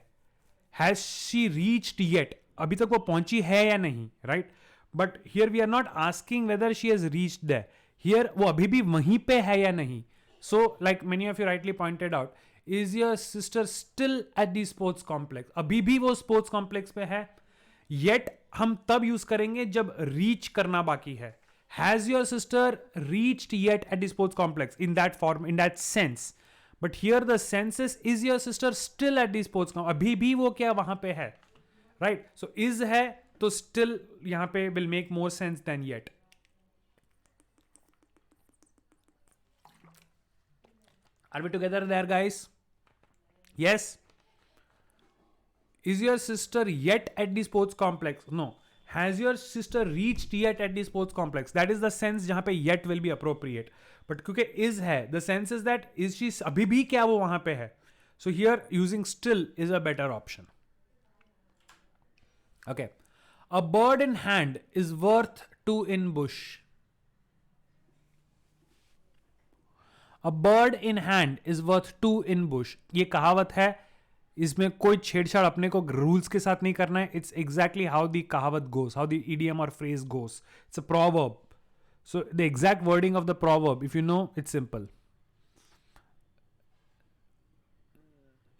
Has she reached yet, अभी तक वो पहुंची है या नहीं, right. But here we are not asking whether she has reached there. Here वो अभी भी वहीं पे है या नहीं. So like many of you rightly pointed out, is your sister still at the sports complex, अभी भी वो स्पोर्ट्स कॉम्प्लेक्स पे है. येट हम तब यूज करेंगे जब रीच करना बाकी है. Has your sister reached yet at the sports complex? In that form, in that sense. But here the sense is your sister still at the sports complex? अभी भी वो क्या वहां पे है, right? So is है तो still यहां पे will make more sense than yet. Are we together there, guys? Yes. Is your sister yet at the sports complex? No. Has your sister reached yet at the sports complex? That is the sense जहां पे yet will be appropriate. But क्योंकि is है, the sense is that is she, अभी भी क्या वो वहां पे है. So here using still is a better option. Okay. A bird in hand is worth two in bush. A bird in hand is worth two in bush. ये कहावत है. इसमें कोई छेड़छाड़ अपने को रूल्स के साथ नहीं करना है. इट्स एग्जैक्टली हाउ द कहावत गोस, हाउ द इडियम और phrase goes. It's a proverb. So the exact wording of the proverb, if you know, it's simple.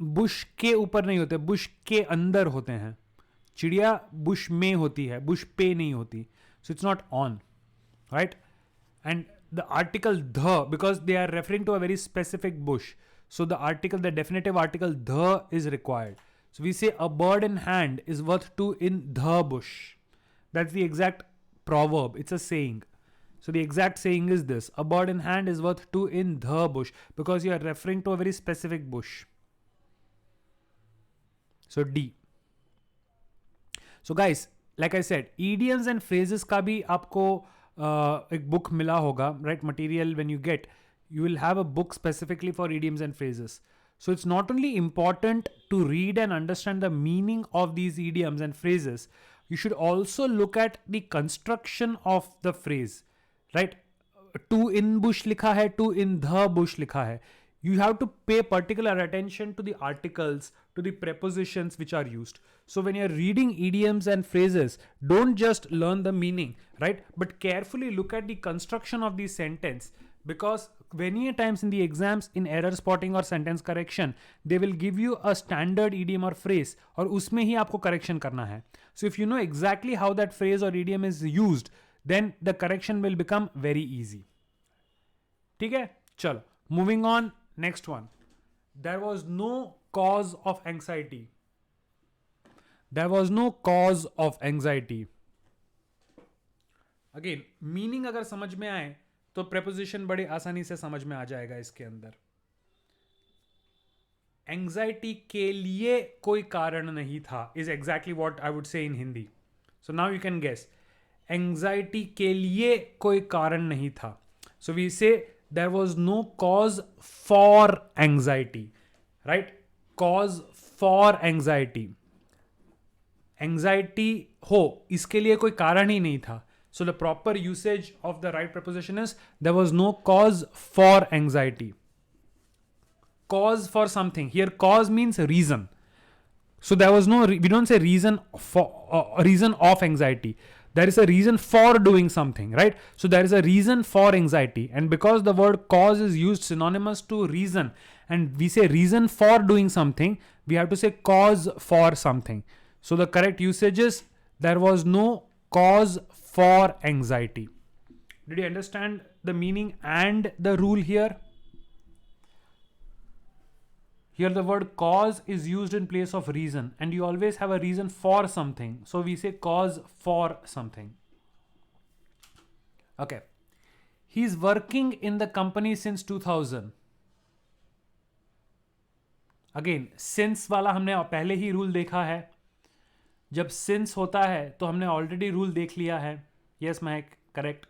Bush के ऊपर नहीं होते, बुश के अंदर होते हैं. चिड़िया बुश में होती है, बुश पे नहीं होती. So it's not on, right. And the article the, because they are referring to a very specific bush. So the article, the definitive article the is required. So we say a bird in hand is worth two in the bush. That's the exact proverb. It's a saying. So the exact saying is this: a bird in hand is worth two in the bush, because you are referring to a very specific bush. So D. So guys, like I said, idioms and phrases का भी आपको एक book मिला होगा, right? Material when you get. You will have a book specifically for idioms and phrases. So it's not only important to read and understand the meaning of these idioms and phrases, you should also look at the construction of the phrase, right? To in bush likha hai, to in the bush likha hai. You have to pay particular attention to the articles, to the prepositions which are used. So when you're reading idioms and phrases, don't just learn the meaning, right? But carefully look at the construction of the sentence. Because many times in the exams, in error spotting or sentence correction, they will give you a standard idiom or phrase, और उसमें ही आपको correction करना है. So if you know exactly how that phrase or idiom is used, then the correction will become very easy. ठीक है? चलो, moving on, next one. There was no cause of anxiety. There was no cause of anxiety. Again, meaning अगर समझ में आए तो preposition बड़े आसानी से समझ में आ जाएगा इसके अंदर. एंजाइटी के लिए कोई कारण नहीं था is exactly what I would say in Hindi. So now you can guess. Anxiety के लिए कोई कारण नहीं था. So we say there was no cause for anxiety, right? cause for anxiety. Anxiety हो इसके लिए कोई कारण ही नहीं था. So the proper usage of the right preposition is there was no cause for anxiety. Cause for something. Here cause means reason. So there was no, we don't say reason for, reason of anxiety. There is a reason for doing something, right? So there is a reason for anxiety. And because the word cause is used synonymous to reason, and we say reason for doing something, we have to say cause for something. So the correct usage is there was no cause for anxiety. Did you understand the meaning and the rule here? Here the word cause is used in place of reason, and you always have a reason for something. So we say cause for something. Okay. He's working in the company since 2000. Again, since वाला हमने पहले ही rule देखा है. जब since होता है तो हमने ऑलरेडी रूल देख लिया है. Yes, Mahek, correct.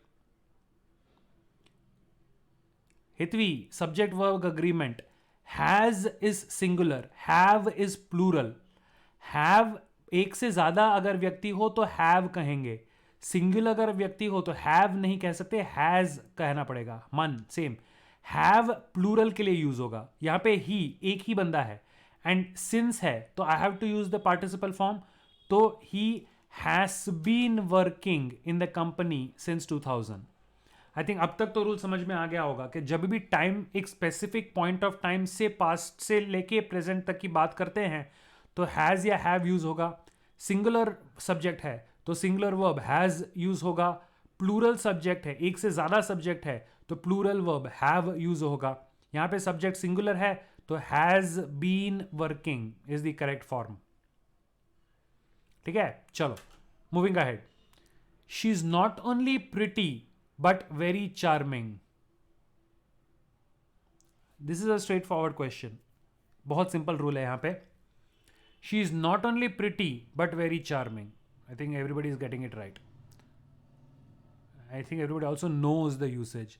Hitvi, subject verb agreement. Has is singular, have is plural. Have एक से ज्यादा अगर व्यक्ति हो तो have कहेंगे. सिंगुलर अगर व्यक्ति हो तो have नहीं कह सकते, has कहना पड़ेगा. मन सेम. have प्लूरल के लिए यूज होगा. यहां पे ही एक ही बंदा है एंड सिंस है तो I have to use the participle form. तो he has been working in the company since 2000. I think अब तक तो रूल समझ में आ गया होगा कि जब भी टाइम एक स्पेसिफिक पॉइंट ऑफ टाइम से पास्ट से लेके प्रेजेंट तक की बात करते हैं तो हैज या हैव यूज होगा. सिंगुलर सब्जेक्ट है तो सिंगुलर वर्ब हैज यूज होगा. प्लूरल सब्जेक्ट है, एक से ज्यादा सब्जेक्ट है तो प्लूरल वर्ब हैव यूज होगा. यहां पे सब्जेक्ट सिंगुलर है तो has been working is the correct form. ठीक है, चलो moving ahead. She is not only pretty but very charming. This is a straightforward question. बहुत सिंपल रूल है यहां पे. She is not only pretty but very charming. I think everybody is getting it right. I think everybody also knows the usage,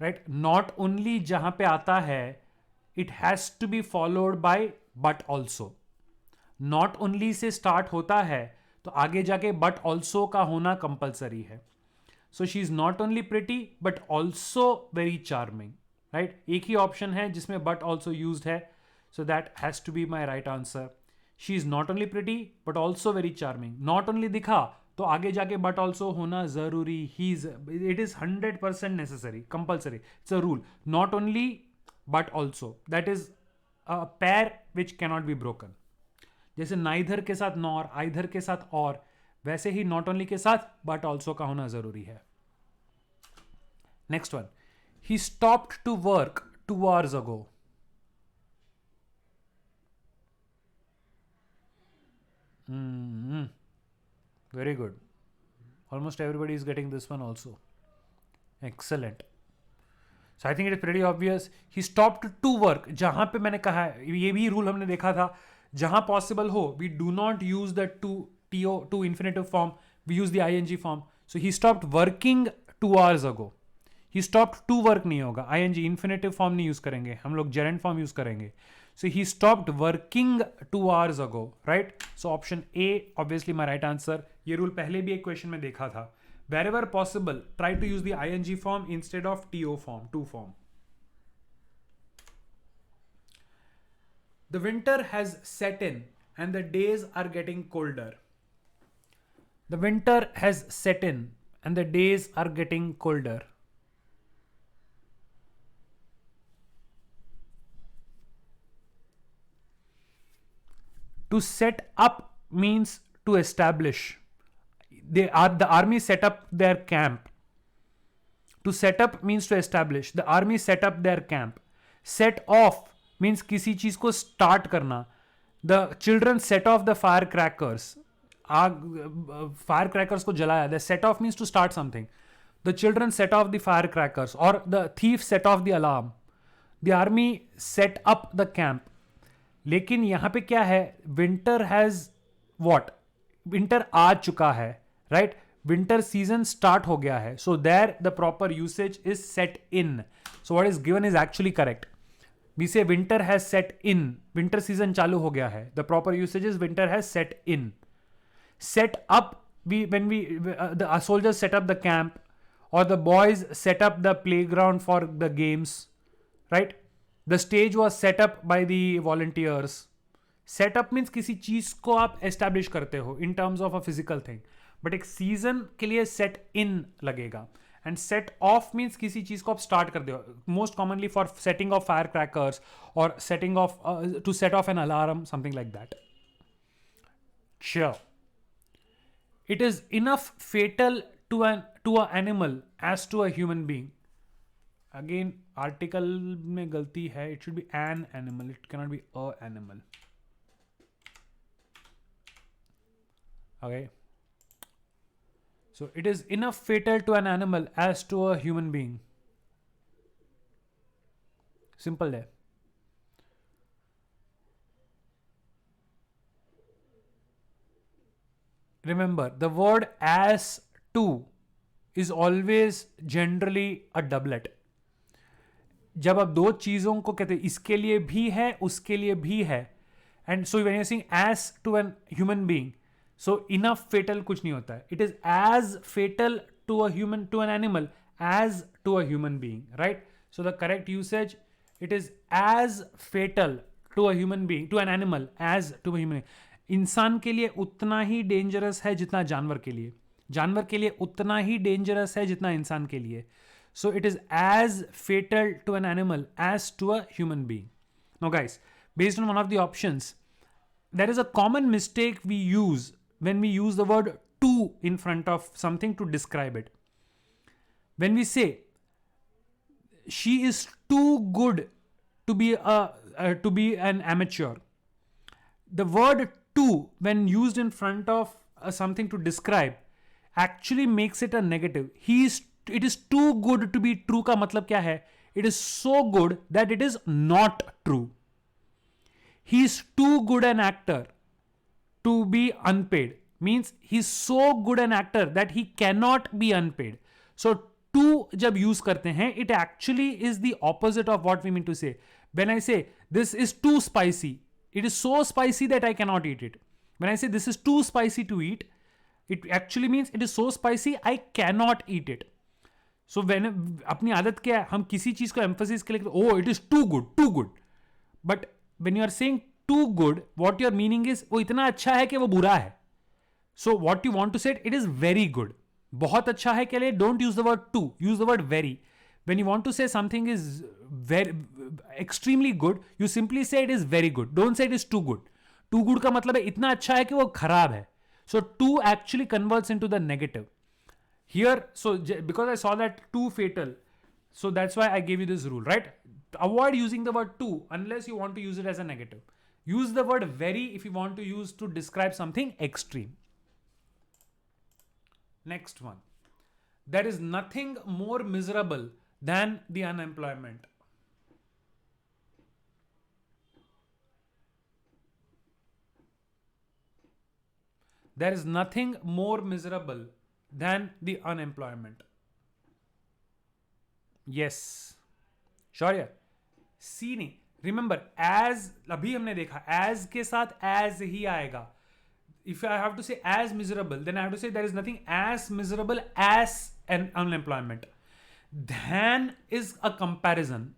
right? Not only जहां पे आता है, it has to be followed by but also. Not only से start होता है, तो आगे जाके but also का होना compulsory है. So she is not only pretty but also very charming, right? एक ही option है जिसमें but also used है, so that has to be my right answer. She is not only pretty but also very charming. Not only दिखा तो आगे जाके but also होना जरूरी. He it is 100% necessary, compulsory. It's a rule. Not only but also, that is a pair which cannot be broken. जैसे neither के साथ nor, either के साथ और, वैसे ही नॉट ओनली के साथ बट ऑल्सो का होना जरूरी है. Next one. He stopped to work 2 hours ago. Very good. Almost everybody is getting this one also. Excellent. So I think it is pretty obvious. He stopped to work. जहां पे मैंने कहा है, ये भी रूल हमने देखा था, जहां पॉसिबल हो we do not use the to infinitive form, we use the ing form. So he stopped working 2 hours ago. He stopped to work नहीं होगा, ing infinitive form नहीं यूज करेंगे, हम लोग gerund form यूज करेंगे. So he stopped working 2 hours ago, right? So option A, obviously my right answer. ये rule पहले भी एक क्वेश्चन में देखा था. Wherever possible, try to use the ing form instead of to form, to form. The winter has set in and the days are getting colder. The winter has set in and the days are getting colder. To set up means to establish. The army set up their camp. To set up means to establish. The army set up their camp. Set off means किसी चीज को start करना. The children set off the firecrackers. Firecrackers को जलाया. The set off means to start something. The children set off the firecrackers, or the thief set off the alarm. The army set up the camp. लेकिन यहां पे क्या है, winter has what, winter आ चुका है, राइट? विंटर सीजन स्टार्ट हो गया है. So there the proper usage is set in. So what is given is actually correct. We say winter has set in. Winter season चालू हो गया है. The proper usage is winter has set in. Set up, the soldiers set up the camp, or the boys set up the playground for the games, right? The stage was set up by the volunteers. Set up means किसी चीज को आप establish करते हो in terms of a physical thing. But एक season के लिए set in लगेगा. And set off means किसी चीज को आप start कर दो. Most commonly for setting off firecrackers or setting off to set off an alarm, something like that. Sure. It is enough fatal to an animal as to a human being. Again, article में गलती है. It should be an animal. It cannot be a animal. Okay. So it is enough fatal to an animal as to a human being. Simple है. Remember, the word as to is always generally a doublet. जब आप दो चीजों को कहते हैं इसके लिए भी है उसके लिए भी है, and so when you're saying as to an human being, so enough fatal कुछ नहीं होता है. It is as fatal to an animal as to a human being, right? So the correct usage, it is as fatal to a human being, to an animal as to a human being. इंसान के लिए उतना ही dangerous है जितना जानवर के लिए, जानवर के लिए उतना ही डेंजरस है जितना इंसान के लिए. So it is as fatal to an animal as to a human being. Now guys, based on one of the options, there is a common mistake we use when we use the word to in front of something to describe it. When we say she is too good to be an amateur, the word to, when used in front of something to describe, actually makes it a negative. It is too good to be true का मतलब क्या है? It is so good that it is not true. He is too good an actor to be unpaid. Means he's so good an actor that he cannot be unpaid. So to जब use करते हैं, it actually is the opposite of what we mean to say. When I say this is too spicy, it is so spicy that I cannot eat it. When I say this is too spicy to eat, it actually means it is so spicy I cannot eat it. So when अपनी आदत क्या है, हम किसी चीज को emphasis के लिए oh it is too good. But when you are saying too good, what your meaning is वो इतना अच्छा है कि वो बुरा है. So what you want to say, it is very good. बहुत अच्छा है के लिए don't use the word too, use the word very. When you want to say something is very extremely good, you simply say it is very good. Don't say it is too good. Too good का मतलब है इतना अच्छा है कि वो खराब है. So too actually converts into the negative. Here, so because I saw that too fatal, so that's why I gave you this rule, right? Avoid using the word too unless you want to use it as a negative. Use the word very if you want to use to describe something extreme. Next one. There is nothing more miserable than the unemployment. There is nothing more miserable than the unemployment. Yes. Sure yeah. C नहीं. Remember, as अभी हमने देखा as के साथ as ही आएगा. If I have to say as miserable, then I have to say there is nothing as miserable as an unemployment. Than is a comparison.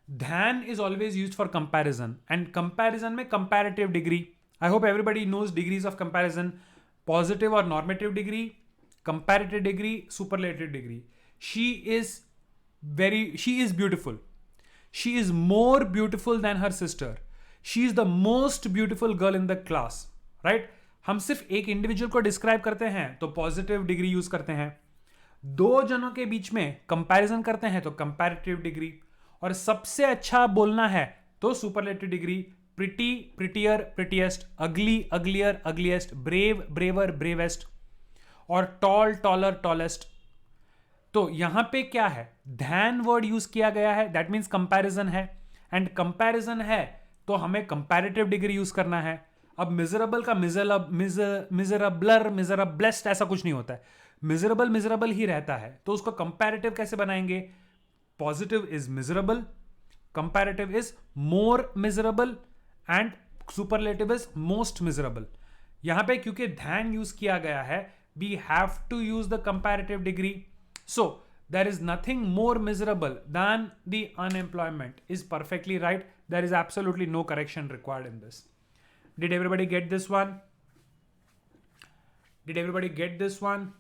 Than is always used for comparison. And comparison में comparative degree. I hope everybody knows degrees of comparison. Positive or normative degree, comparative degree, superlative degree. She is beautiful. She is more beautiful than her sister. She is the most beautiful girl in the class. Right? हम सिर्फ एक individual को describe करते हैं तो positive degree use करते हैं. दो जनों के बीच में कंपैरिजन करते हैं तो कंपैरेटिव डिग्री. और सबसे अच्छा बोलना है तो superlative degree. Pretty, prettier, prettiest, ugly, uglier, ugliest, brave, braver, bravest, और tall, taller, tallest. तो यहां पे क्या है? than वर्ड यूज किया गया है, दैट मीन्स कंपैरिजन है. एंड कंपैरिजन है तो हमें कंपैरेटिव डिग्री यूज करना है. अब मिजरेबल का मिजरेबलर, मिजरेबलेस्ट ऐसा कुछ नहीं होता है. मिजरेबल ही रहता है. तो उसको कंपैरेटिव कैसे बनाएंगे? Positive is miserable, Comparative is more miserable and superlative is most miserable. यहां पे क्योंकि than यूज किया गया है, we have to use the comparative degree. So there is nothing more miserable than the unemployment is perfectly right. There is absolutely no correction required in this. Did everybody get this one? Did everybody get this one?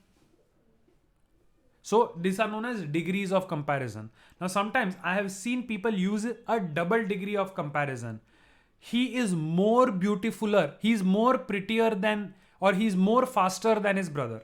So these are known as degrees of comparison. Now sometimes I have seen people use a double degree of comparison. He is more beautifuler, he is more prettier than, or he is more faster than his brother.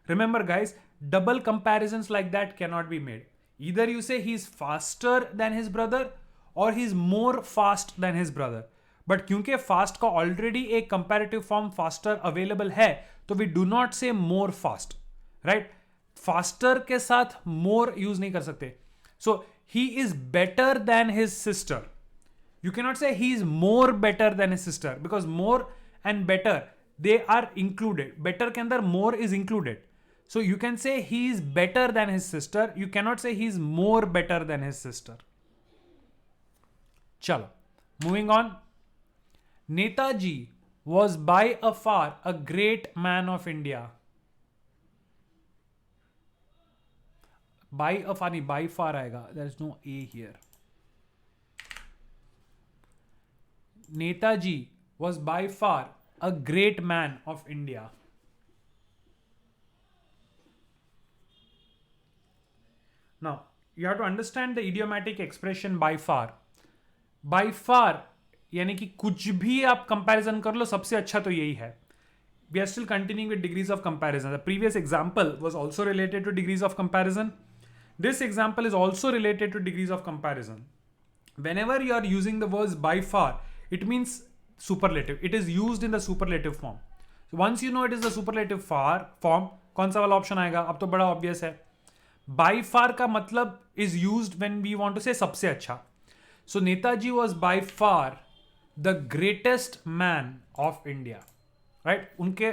Remember guys, double comparisons like that cannot be made. Either you say he is faster than his brother or he is more fast than his brother. But क्योंकि fast का already एक comparative form faster available है, तो we do not say more fast, right? Faster के साथ more use नहीं कर सकते. So he is better than his sister. You cannot say he is more better than his sister because more and better they are included. Better के अंदर more is included. So you can say he is better than his sister. You cannot say he is more better than his sister. Chalo, moving on. Netaji was by a far a great man of India. By a far नहीं, by far आएगा. There is no A here. Netaji was by far a great man of India. Now, you have to understand the idiomatic expression by far. By far यानी कि कुछ भी आप comparison कर लो, सबसे अच्छा तो यही है. We are still continuing with degrees of comparison. The previous example was also related to degrees of comparison. This example is also related to degrees of comparison. Whenever you are using the words by far, it means superlative. It is used in the superlative form. So once you know it is the superlative form, कौन सा वाला option आएगा? अब तो बड़ा obvious है. By far का मतलब is used when we want to say सबसे अच्छा. So Netaji was by far the greatest man of India. Right? उनके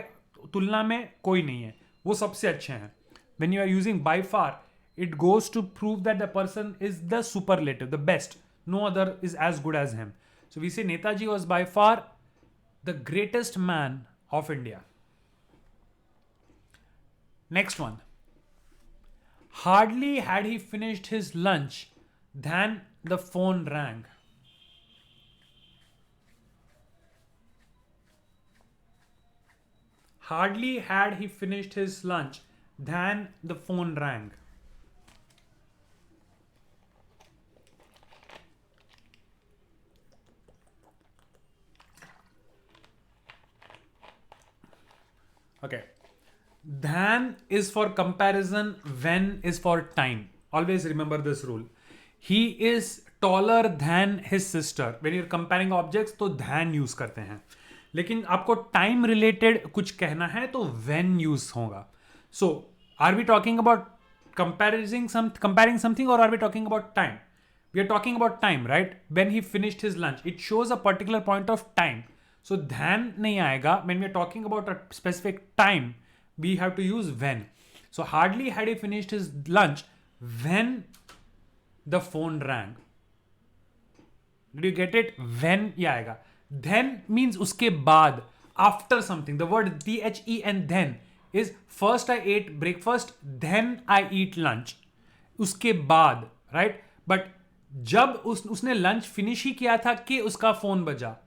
तुलना में कोई नहीं है. वो सबसे अच्छे हैं. When you are using by far, it goes to prove that the person is the superlative, the best. No other is as good as him. So we say Netaji was by far the greatest man of India. Next one. Hardly had he finished his lunch than the phone rang. Hardly had he finished his lunch than the phone rang. Okay. Than is for comparison, when is for time. Always remember this rule. He is taller than his sister. When you're comparing objects, तो than use करते हैं. लेकिन आपको time related कुछ कहना है तो when use होगा. So, are we talking about comparing something or are we talking about time? We are talking about time, right? When he finished his lunch. It shows a particular point of time. So than नहीं आएगा. When we are talking about a specific time, we have to use when. So hardly had he finished his lunch when the phone rang. Did you get it? When ये आएगा. Then means उसके बाद, after something. The word then then is first I ate breakfast, then I eat lunch. उसके बाद, right? But जब उसने lunch finish ही किया था कि उसका phone बजा.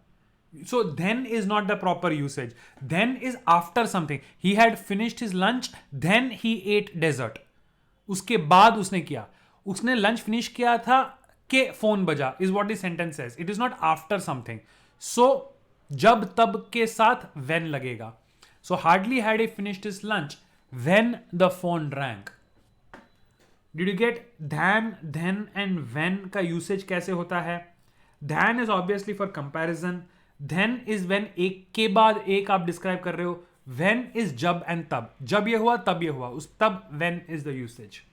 So then is not the proper usage. Then is after something. He had finished his lunch, then he ate dessert. उसके बाद उसने किया. उसने lunch finish किया था कि phone बजा is what the sentence says. It is not after something. So जब तब के साथ when लगेगा. So hardly had he finished his lunch when the phone rang. Did you get than, then and when का usage कैसे होता है? Than is obviously for comparison. Then is when एक के बाद एक आप describe कर रहे हो. When is जब and तब. जब ये हुआ तब ये हुआ. उस तब when is the usage.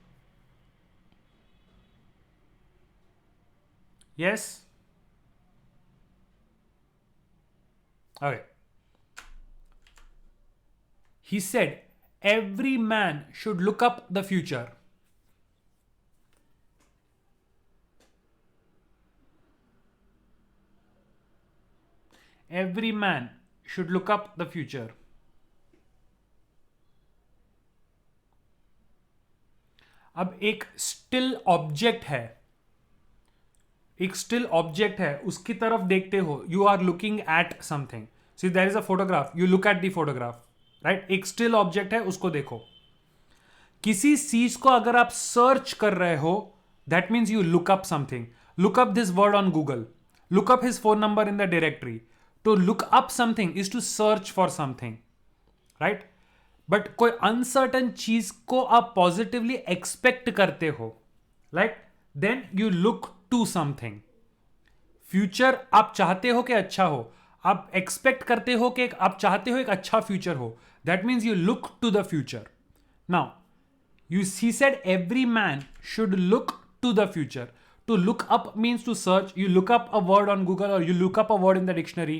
Yes? Okay. He said, every man should look up the future. every man should look up the future. अब एक स्टिल ऑब्जेक्ट है, एक स्टिल ऑब्जेक्ट है, उसकी तरफ देखते हो, you are looking at something. See there is a photograph, you look at the photograph, right. एक स्टिल ऑब्जेक्ट है, उसको देखो. किसी चीज को अगर आप सर्च कर रहे हो, that means you look up something. Look up this word on Google, look up his phone number in the directory. To look up something is to search for something, right. But कोई uncertain चीज को आप positively expect करते हो, like then you look to something. Future आप चाहते हो कि अच्छा हो, आप एक्सपेक्ट करते हो कि आप चाहते हो एक अच्छा फ्यूचर हो, that means you look to the future. Now he said every man should look to the future. To look up means to search. You look up a word on Google or you look up a word in the dictionary.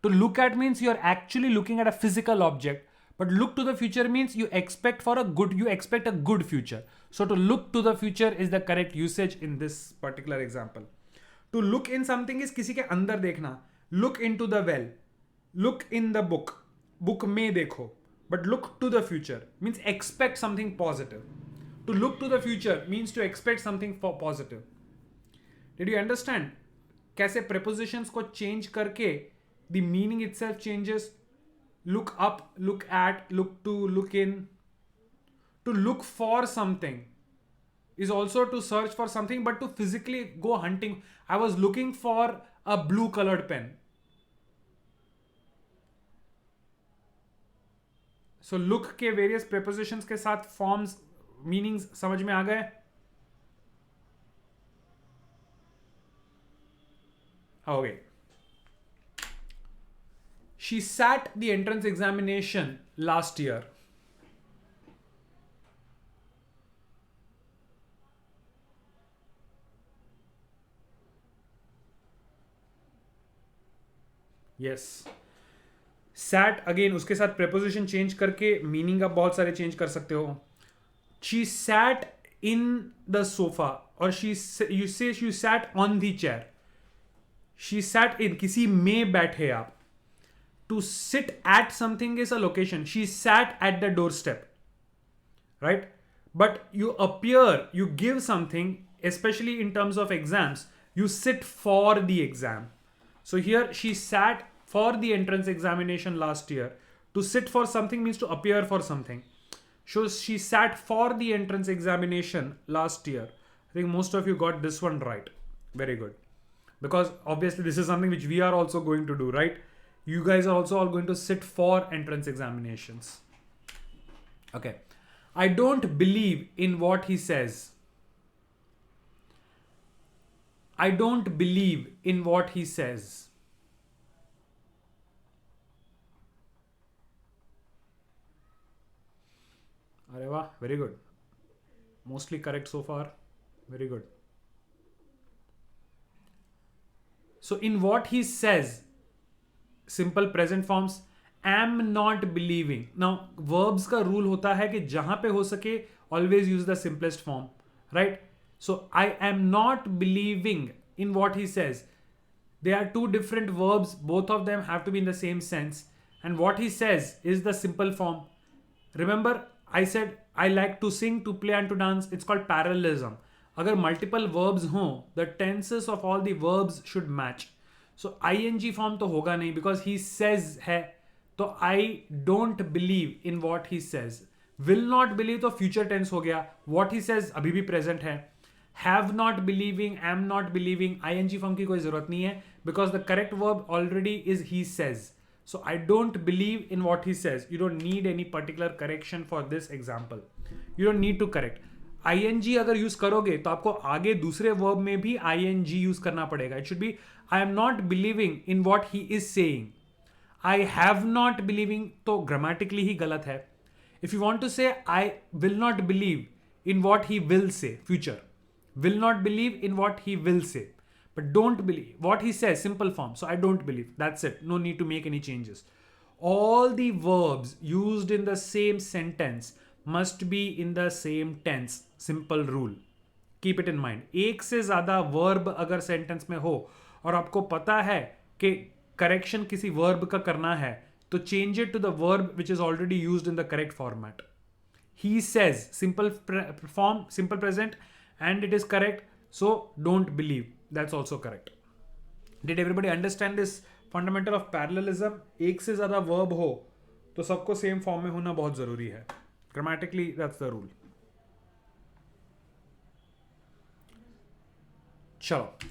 To look at means you're actually looking at a physical object. But look to the future means you expect a good future. So to look to the future is the correct usage in this particular example. To look in something is किसी के अंदर देखना. Look into the well. Look in the book. Book में देखो. But look to the future means expect something positive. To look to the future means to expect something positive. Did you understand? कैसे prepositions को change करके the meaning itself changes. Look up, look at, look to, look in. To look for something is also to search for something, but to physically go hunting. I was looking for a blue colored pen. So look के various prepositions के साथ forms, meanings समझ में आ गए. Okay. She sat the entrance examination last year. Yes. Sat again उसके साथ preposition change करके मीनिंग आप बहुत सारे चेंज कर सकते हो. She sat in the sofa और she sat on the chair. She sat in, किसी में बैठे आप. To sit at something is a location. She sat at the doorstep, right. But you appear, you give something, especially in terms of exams, you sit for the exam. So here she sat for the entrance examination last year. To sit for something means to appear for something. So she sat for the entrance examination last year. I think most of you got this one right. Very good. Because obviously this is something which we are also going to do, right? You guys are also all going to sit for entrance examinations. Okay. I don't believe in what he says. I don't believe in what he says. अरे वाह, very good. Mostly correct so far. Very good. So in what he says, simple present forms, am not believing. Now verbs का rule होता है कि जहां पे हो सके always use the simplest form, right? So I am not believing in what he says. They are two different verbs. Both of them have to be in the same sense. And what he says is the simple form. Remember, I said I like to sing, to play and to dance. It's called parallelism. अगर multiple verbs हों, the tenses of all the verbs should match. So ing form तो होगा नहीं because he says है. तो I don't believe in what he says. Will not believe तो future tense हो गया. What he says अभी भी present है. Have not believing, am not believing, ing form की कोई जरूरत नहीं है because the correct verb already is he says. So I don't believe in what he says. You don't need any particular correction for this example. You don't need to correct. ing अगर use करोगे तो आपको आगे दूसरे verb में भी ing use करना पड़ेगा. It should be I am not believing in what he is saying. I have not believing तो grammatically ही गलत है. If you want to say I will not believe in what he will say, future. Will not believe in what he will say. But don't believe what he says, simple form. So I don't believe. That's it. No need to make any changes. All the verbs used in the same sentence must be in the same tense. Simple rule. Keep it in mind. एक से ज़्यादा verb अगर sentence में हो और आपको पता है कि करेक्शन किसी वर्ब का करना है तो change it to the verb which is already used in the correct format. He says, simple form, simple present, and it is correct. So don't believe. That's also correct. Did everybody understand this fundamental of parallelism? एक से ज़्यादा verb हो तो सबको same form में होना बहुत ज़रूरी है. Grammatically, that's the rule. चलो,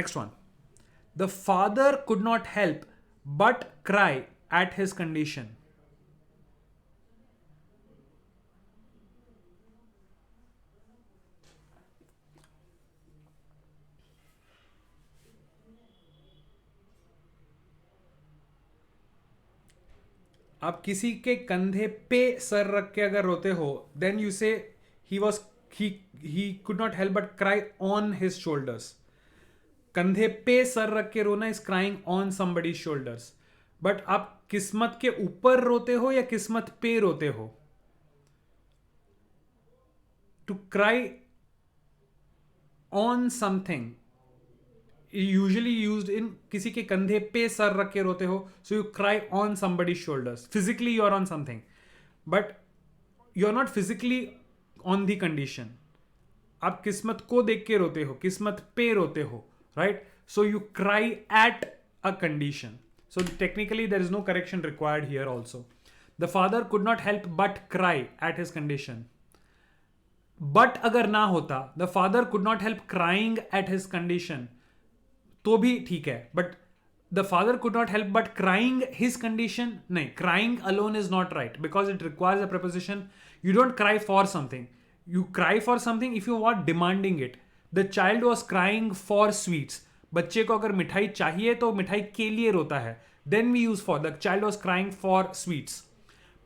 next one. The father could not help but cry at his condition. आप किसी के कंधे पे सर रख के अगर रोते हो देन यू से he could not help but cry on his shoulders. कंधे पे सर रख के रोना is crying on somebody's shoulders. But आप किस्मत के ऊपर रोते हो या किस्मत पे रोते हो? To cry on something usually used in किसी के कंधे पे सर रख के रोते हो. So you cry on somebody shoulders. Physically you are on something but you are not physically on the condition. आप किस्मत को देख के रोते हो, किस्मत पे रोते हो, right? So you cry at a condition. So technically there is no correction required here also. The father could not help but cry at his condition. But अगर ना होता, the father could not help crying at his condition, तो भी ठीक है. But the father could not help but crying his condition, नहीं, crying alone is not right because it requires a preposition. You don't cry for something, you cry for something if you are demanding it. The child was crying for sweets. बच्चे को अगर मिठाई चाहिए तो मिठाई के लिए रोता है. Then we use for. The child was crying for sweets.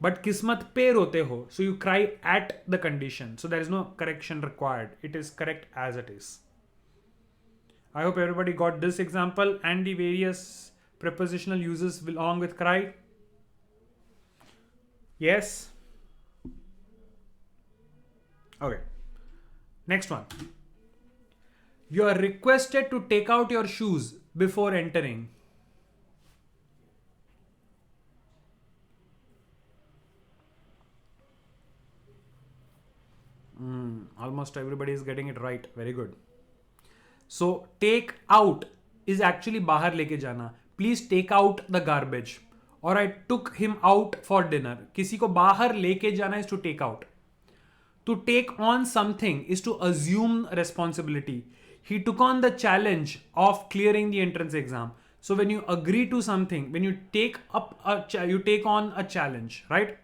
But किस्मत पे रोते हो so you cry at the condition. So there is no correction required. It is correct as it is. I hope everybody got this example and the various prepositional uses along with cry. Yes? Okay. Next one. You are requested to take out your shoes before entering. Almost everybody is getting it right. Very good. So take out is actually बाहर लेके जाना. Please take out the garbage. Or I took him out for dinner. किसी को बाहर लेके जाना is to take out. To take on something is to assume responsibility. He took on the challenge of clearing the entrance exam. So when you agree to something, when you take you take on a challenge, right?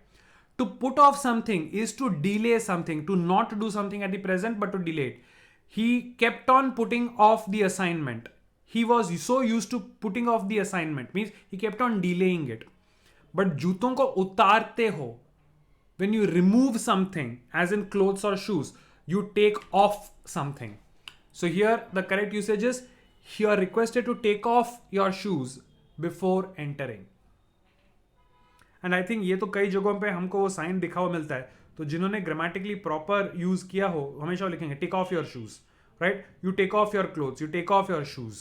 To put off something is to delay something, to not do something at the present but to delay it. He kept on putting off the assignment. He was so used to putting off the assignment, means he kept on delaying it. But जूतों को उतारते हो, when you remove something, as in clothes or shoes, you take off something. So here the correct usage is, you are requested to take off your shoes before entering. And I think ये तो कई जगहों पे हमको वो sign दिखा हुआ मिलता है. तो जिन्होंने ग्रामेटिकली प्रॉपर यूज किया हो हमेशा लिखेंगे take off your shoes, right? You take off your clothes, you take off your shoes.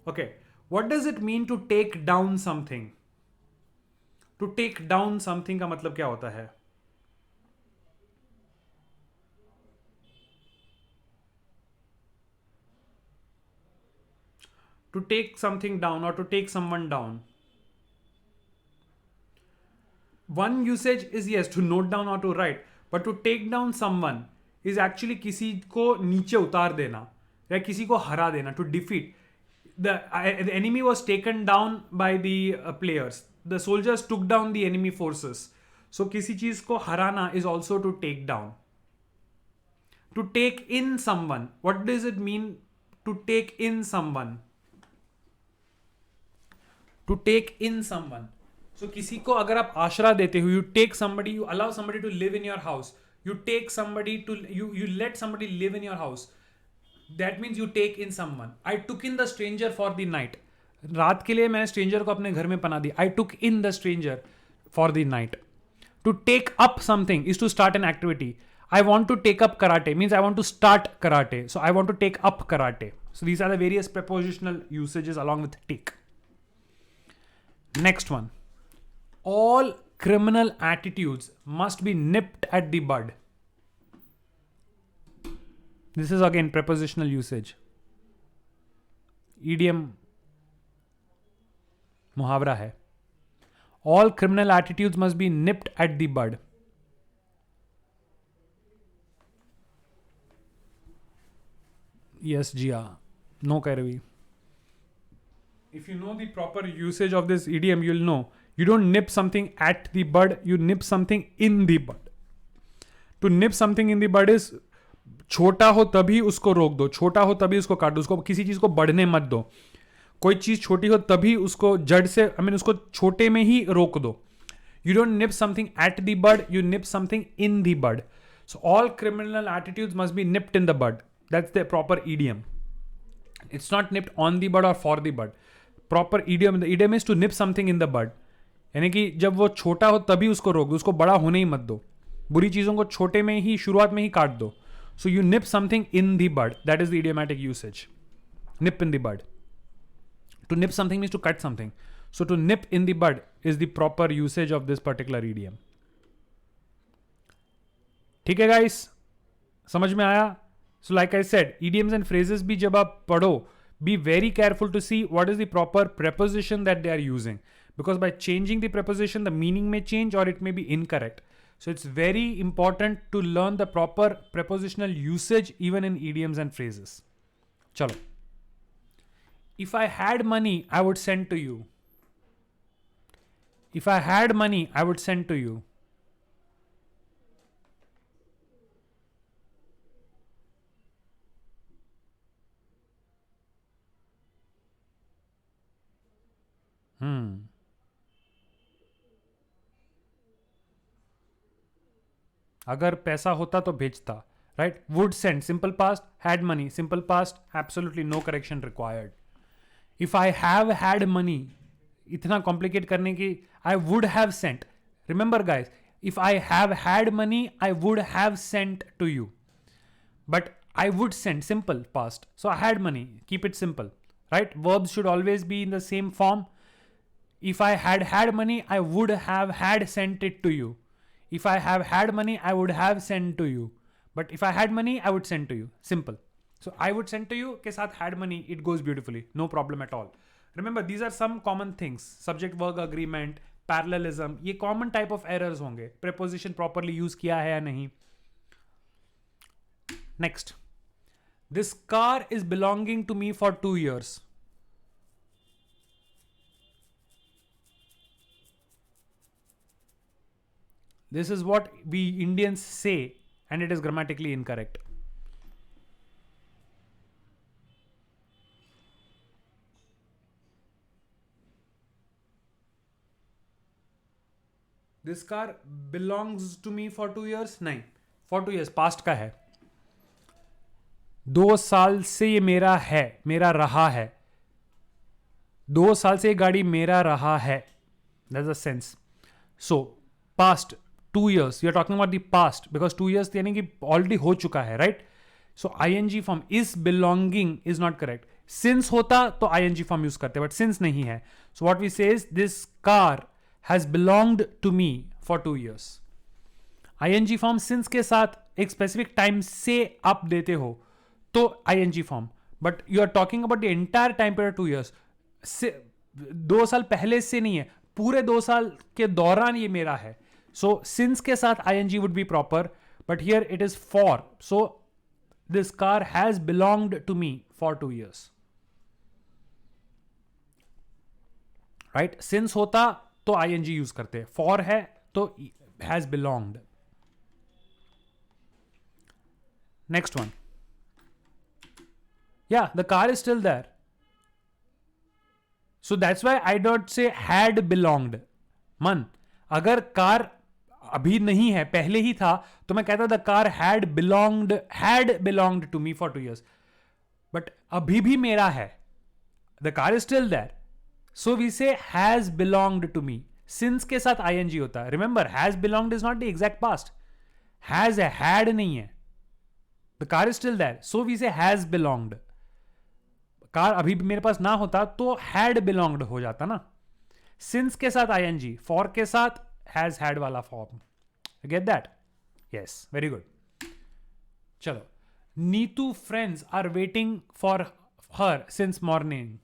Okay, what does it mean to take down something? To take down something का मतलब क्या होता है? To take something down और to take someone down. One usage is yes to note down or to write, but to take down someone is actually किसी को नीचे उतार देना या किसी को हरा देना. To defeat. The enemy was taken down by the players. The soldiers took down the enemy forces. So किसी चीज को हराना is also to take down. To take in someone. What does it mean to take in someone? To take in someone. So किसी को अगर आप आश्रय देते हो, you take somebody, you allow somebody to live in your house, you take somebody to, you let somebody live in your house, that means you take in someone. I took in the stranger for the night. रात के लिए मैंने stranger को अपने घर में पना दी. I took in the stranger for the night. To take up something is to start an activity. I want to take up karate means I want to start karate. So I want to take up karate. So these are the various prepositional usages along with take. Next one. All criminal attitudes must be nipped at the bud. This is again prepositional usage. Idiom मुहावरा है. All criminal attitudes must be nipped at the bud. Yes, Jia. No, Kairavi. If you know the proper usage of this idiom, you'll know. You don't nip something at the bud, you nip something in the bud. To nip something in the bud is छोटा हो तभी उसको रोक दो, छोटा हो तभी उसको काट दो, उसको किसी चीज को बढ़ने मत दो. कोई चीज छोटी हो तभी उसको जड़ से उसको छोटे में ही रोक दो. You don't nip something at the bud, you nip something in the bud. So all criminal attitudes must be nipped in the bud. That's the proper idiom. It's not nipped on the bud or for the bud. Proper idiom, the idiom is to nip something in the bud. यानी कि जब वो छोटा हो तभी उसको रोक दो, उसको बड़ा होने ही मत दो. बुरी चीजों को छोटे में ही शुरुआत में ही काट दो. So you nip something in the bud. That is the idiomatic usage. Nip in the bud. To nip something means to cut something. So to nip in the bud is the proper usage of this particular idiom. ठीक है guys? समझ में आया? So like I said, idioms and phrases भी जब आप पढ़ो, be very careful to see what is the proper preposition that they are using. Because by changing the preposition, the meaning may change or it may be incorrect. So it's very important to learn the proper prepositional usage even in idioms and phrases. Chalo. If I had money, I would send to you. If I had money, I would send to you. अगर पैसा होता तो भेजता. Right? Would send. Simple past. Had money. Simple past. Absolutely no correction required. If I have had money, इतना complicate करने की, I would have sent. Remember guys, if I have had money, I would have sent to you. But I would send. Simple past. So I had money. Keep it simple. Right? Verbs should always be in the same form. If I had had money, I would have had sent it to you. If I have had money, I would have sent to you. But if I had money, I would send to you. Simple. So I would send to you के साथ had money, it goes beautifully. No problem at all. Remember, these are some common things. Subject verb agreement, parallelism. ये common type of errors होंगे. Preposition properly use किया है या नहीं. Next. This car is belonging to me for 2 years. This is what we Indians say, and it is grammatically incorrect. This car belongs to me for 2 years? नहीं, for 2 years past का है. 2 साल से ये मेरा है, मेरा रहा है. 2 साल से ये गाड़ी मेरा रहा है. That's the sense. So past 2 years, you are talking about the past because 2 years यानी कि already हो चुका है, right? So ing form is belonging is not correct. Since होता तो ing form use करते, but since नहीं है. So what we say is this car has belonged to me for 2 years. ing form since के साथ एक specific time से आप देते हो तो ing form. But you are talking about the entire time period 2 years. 2 साल पहले से नहीं है, पूरे 2 साल के दौरान ये मेरा है. So since के साथ ing would be proper, but here it is for. So this car has belonged to me for 2 years. Right? Since होता तो ing use करते हैं. For है तो has belonged. Next one. Yeah, the car is still there. So that's why I don't say had belonged. Man, अगर car अभी नहीं है, पहले ही था, तो मैं कहता the car had belonged to me for 2 years. But अभी भी मेरा है. The car is still there. So we say has belonged to me. Since के साथ ing होता है. Remember, has belonged is not the exact past. Has है, had नहीं है. The car is still there. So we say has belonged. Car अभी भी मेरे पास ना होता तो had belonged हो जाता ना. Since के साथ ing, for के साथ has had वाला form. You get that? Yes, very good. चलो, Neetu friends are waiting for her since morning.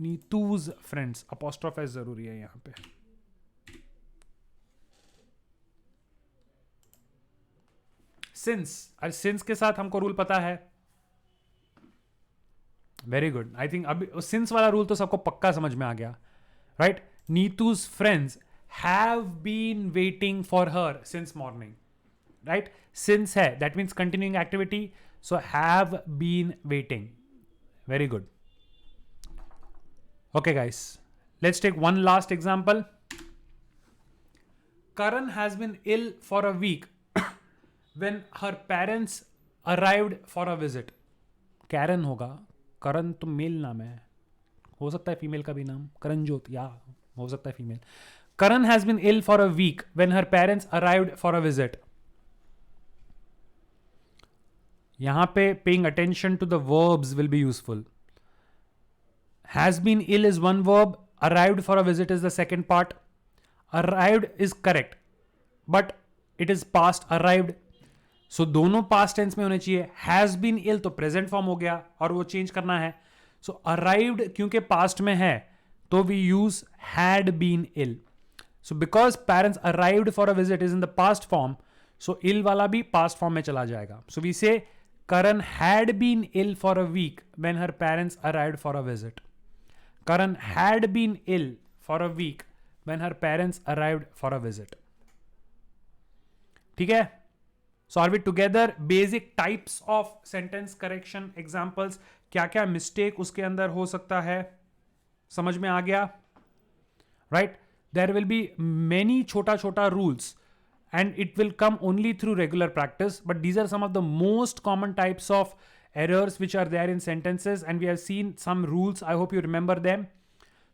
Neetu's friends, apostrophe s जरूरी है यहाँ पे. since के साथ हमको रूल पता है. Very good. आई थिंक अभी सिंस वाला रूल तो सबको पक्का समझ में आ गया, राइट? Neetu's friends have been waiting for her since morning, right? Since है, that means continuing activity, so have been waiting. Very good. Okay guys, let's take one last example. Karan has been ill for a week when her parents arrived for a visit. Karen होगा. करण तो mail नाम है, हो सकता है female का भी नाम करणजोत, या हो सकता है female. Karan has been ill for a week when her parents arrived for a visit. यहां पे paying attention to the verbs will be useful. Has been ill is one verb, arrived for a visit is the second part. Arrived is correct, but it is past arrived. So दोनों past tense में होने चाहिए. Has been ill तो present form हो गया और वो change करना है. So arrived क्योंकि past में है तो we use had been ill. So because parents arrived for a visit is in the past form, so ill वाला भी past form में चला जाएगा. So we say Karan had been ill for a week when her parents arrived for a visit. Karan had been ill for a week when her parents arrived for a visit. ठीक है? So are we together? Basic types of sentence correction examples. क्या क्या mistake उसके अंदर हो सकता है, समझ में आ गया? Right? There will be many छोटा छोटा rules and it will come only through regular practice, but these are some of the most common types of errors which are there in sentences and we have seen some rules. I hope you remember them.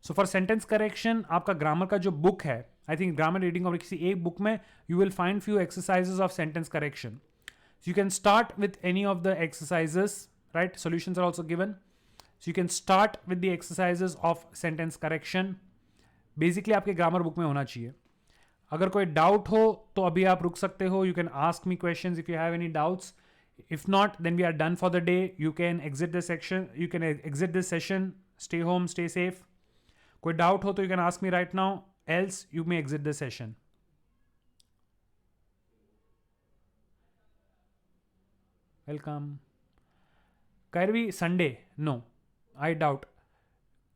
So for sentence correction, आपका grammar का जो book है, I think grammar reading और किसी एक book में you will find few exercises of sentence correction. So you can start with any of the exercises, right? Solutions are also given. So you can start with the exercises of sentence correction. Basically आपके grammar book में होना चाहिए. अगर कोई doubt हो तो अभी आप रुक सकते हो. You can ask me questions if you have any doubts. If not, then we are done for the day. You can exit this section. You can exit this session. Stay home, stay safe. कोई doubt हो तो you can ask me right now, else you may exit the session. Welcome. कैरवी Sunday? No, I doubt.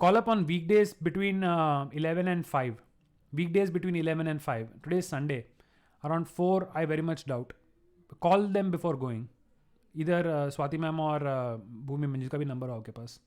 Call up on weekdays between 11 and 5. Weekdays between 11 and 5. Today is Sunday. Around 4, I very much doubt. Call them before going. Either Swati ma'am or Bhumi ma'am, जिसका भी number हो आपके पास.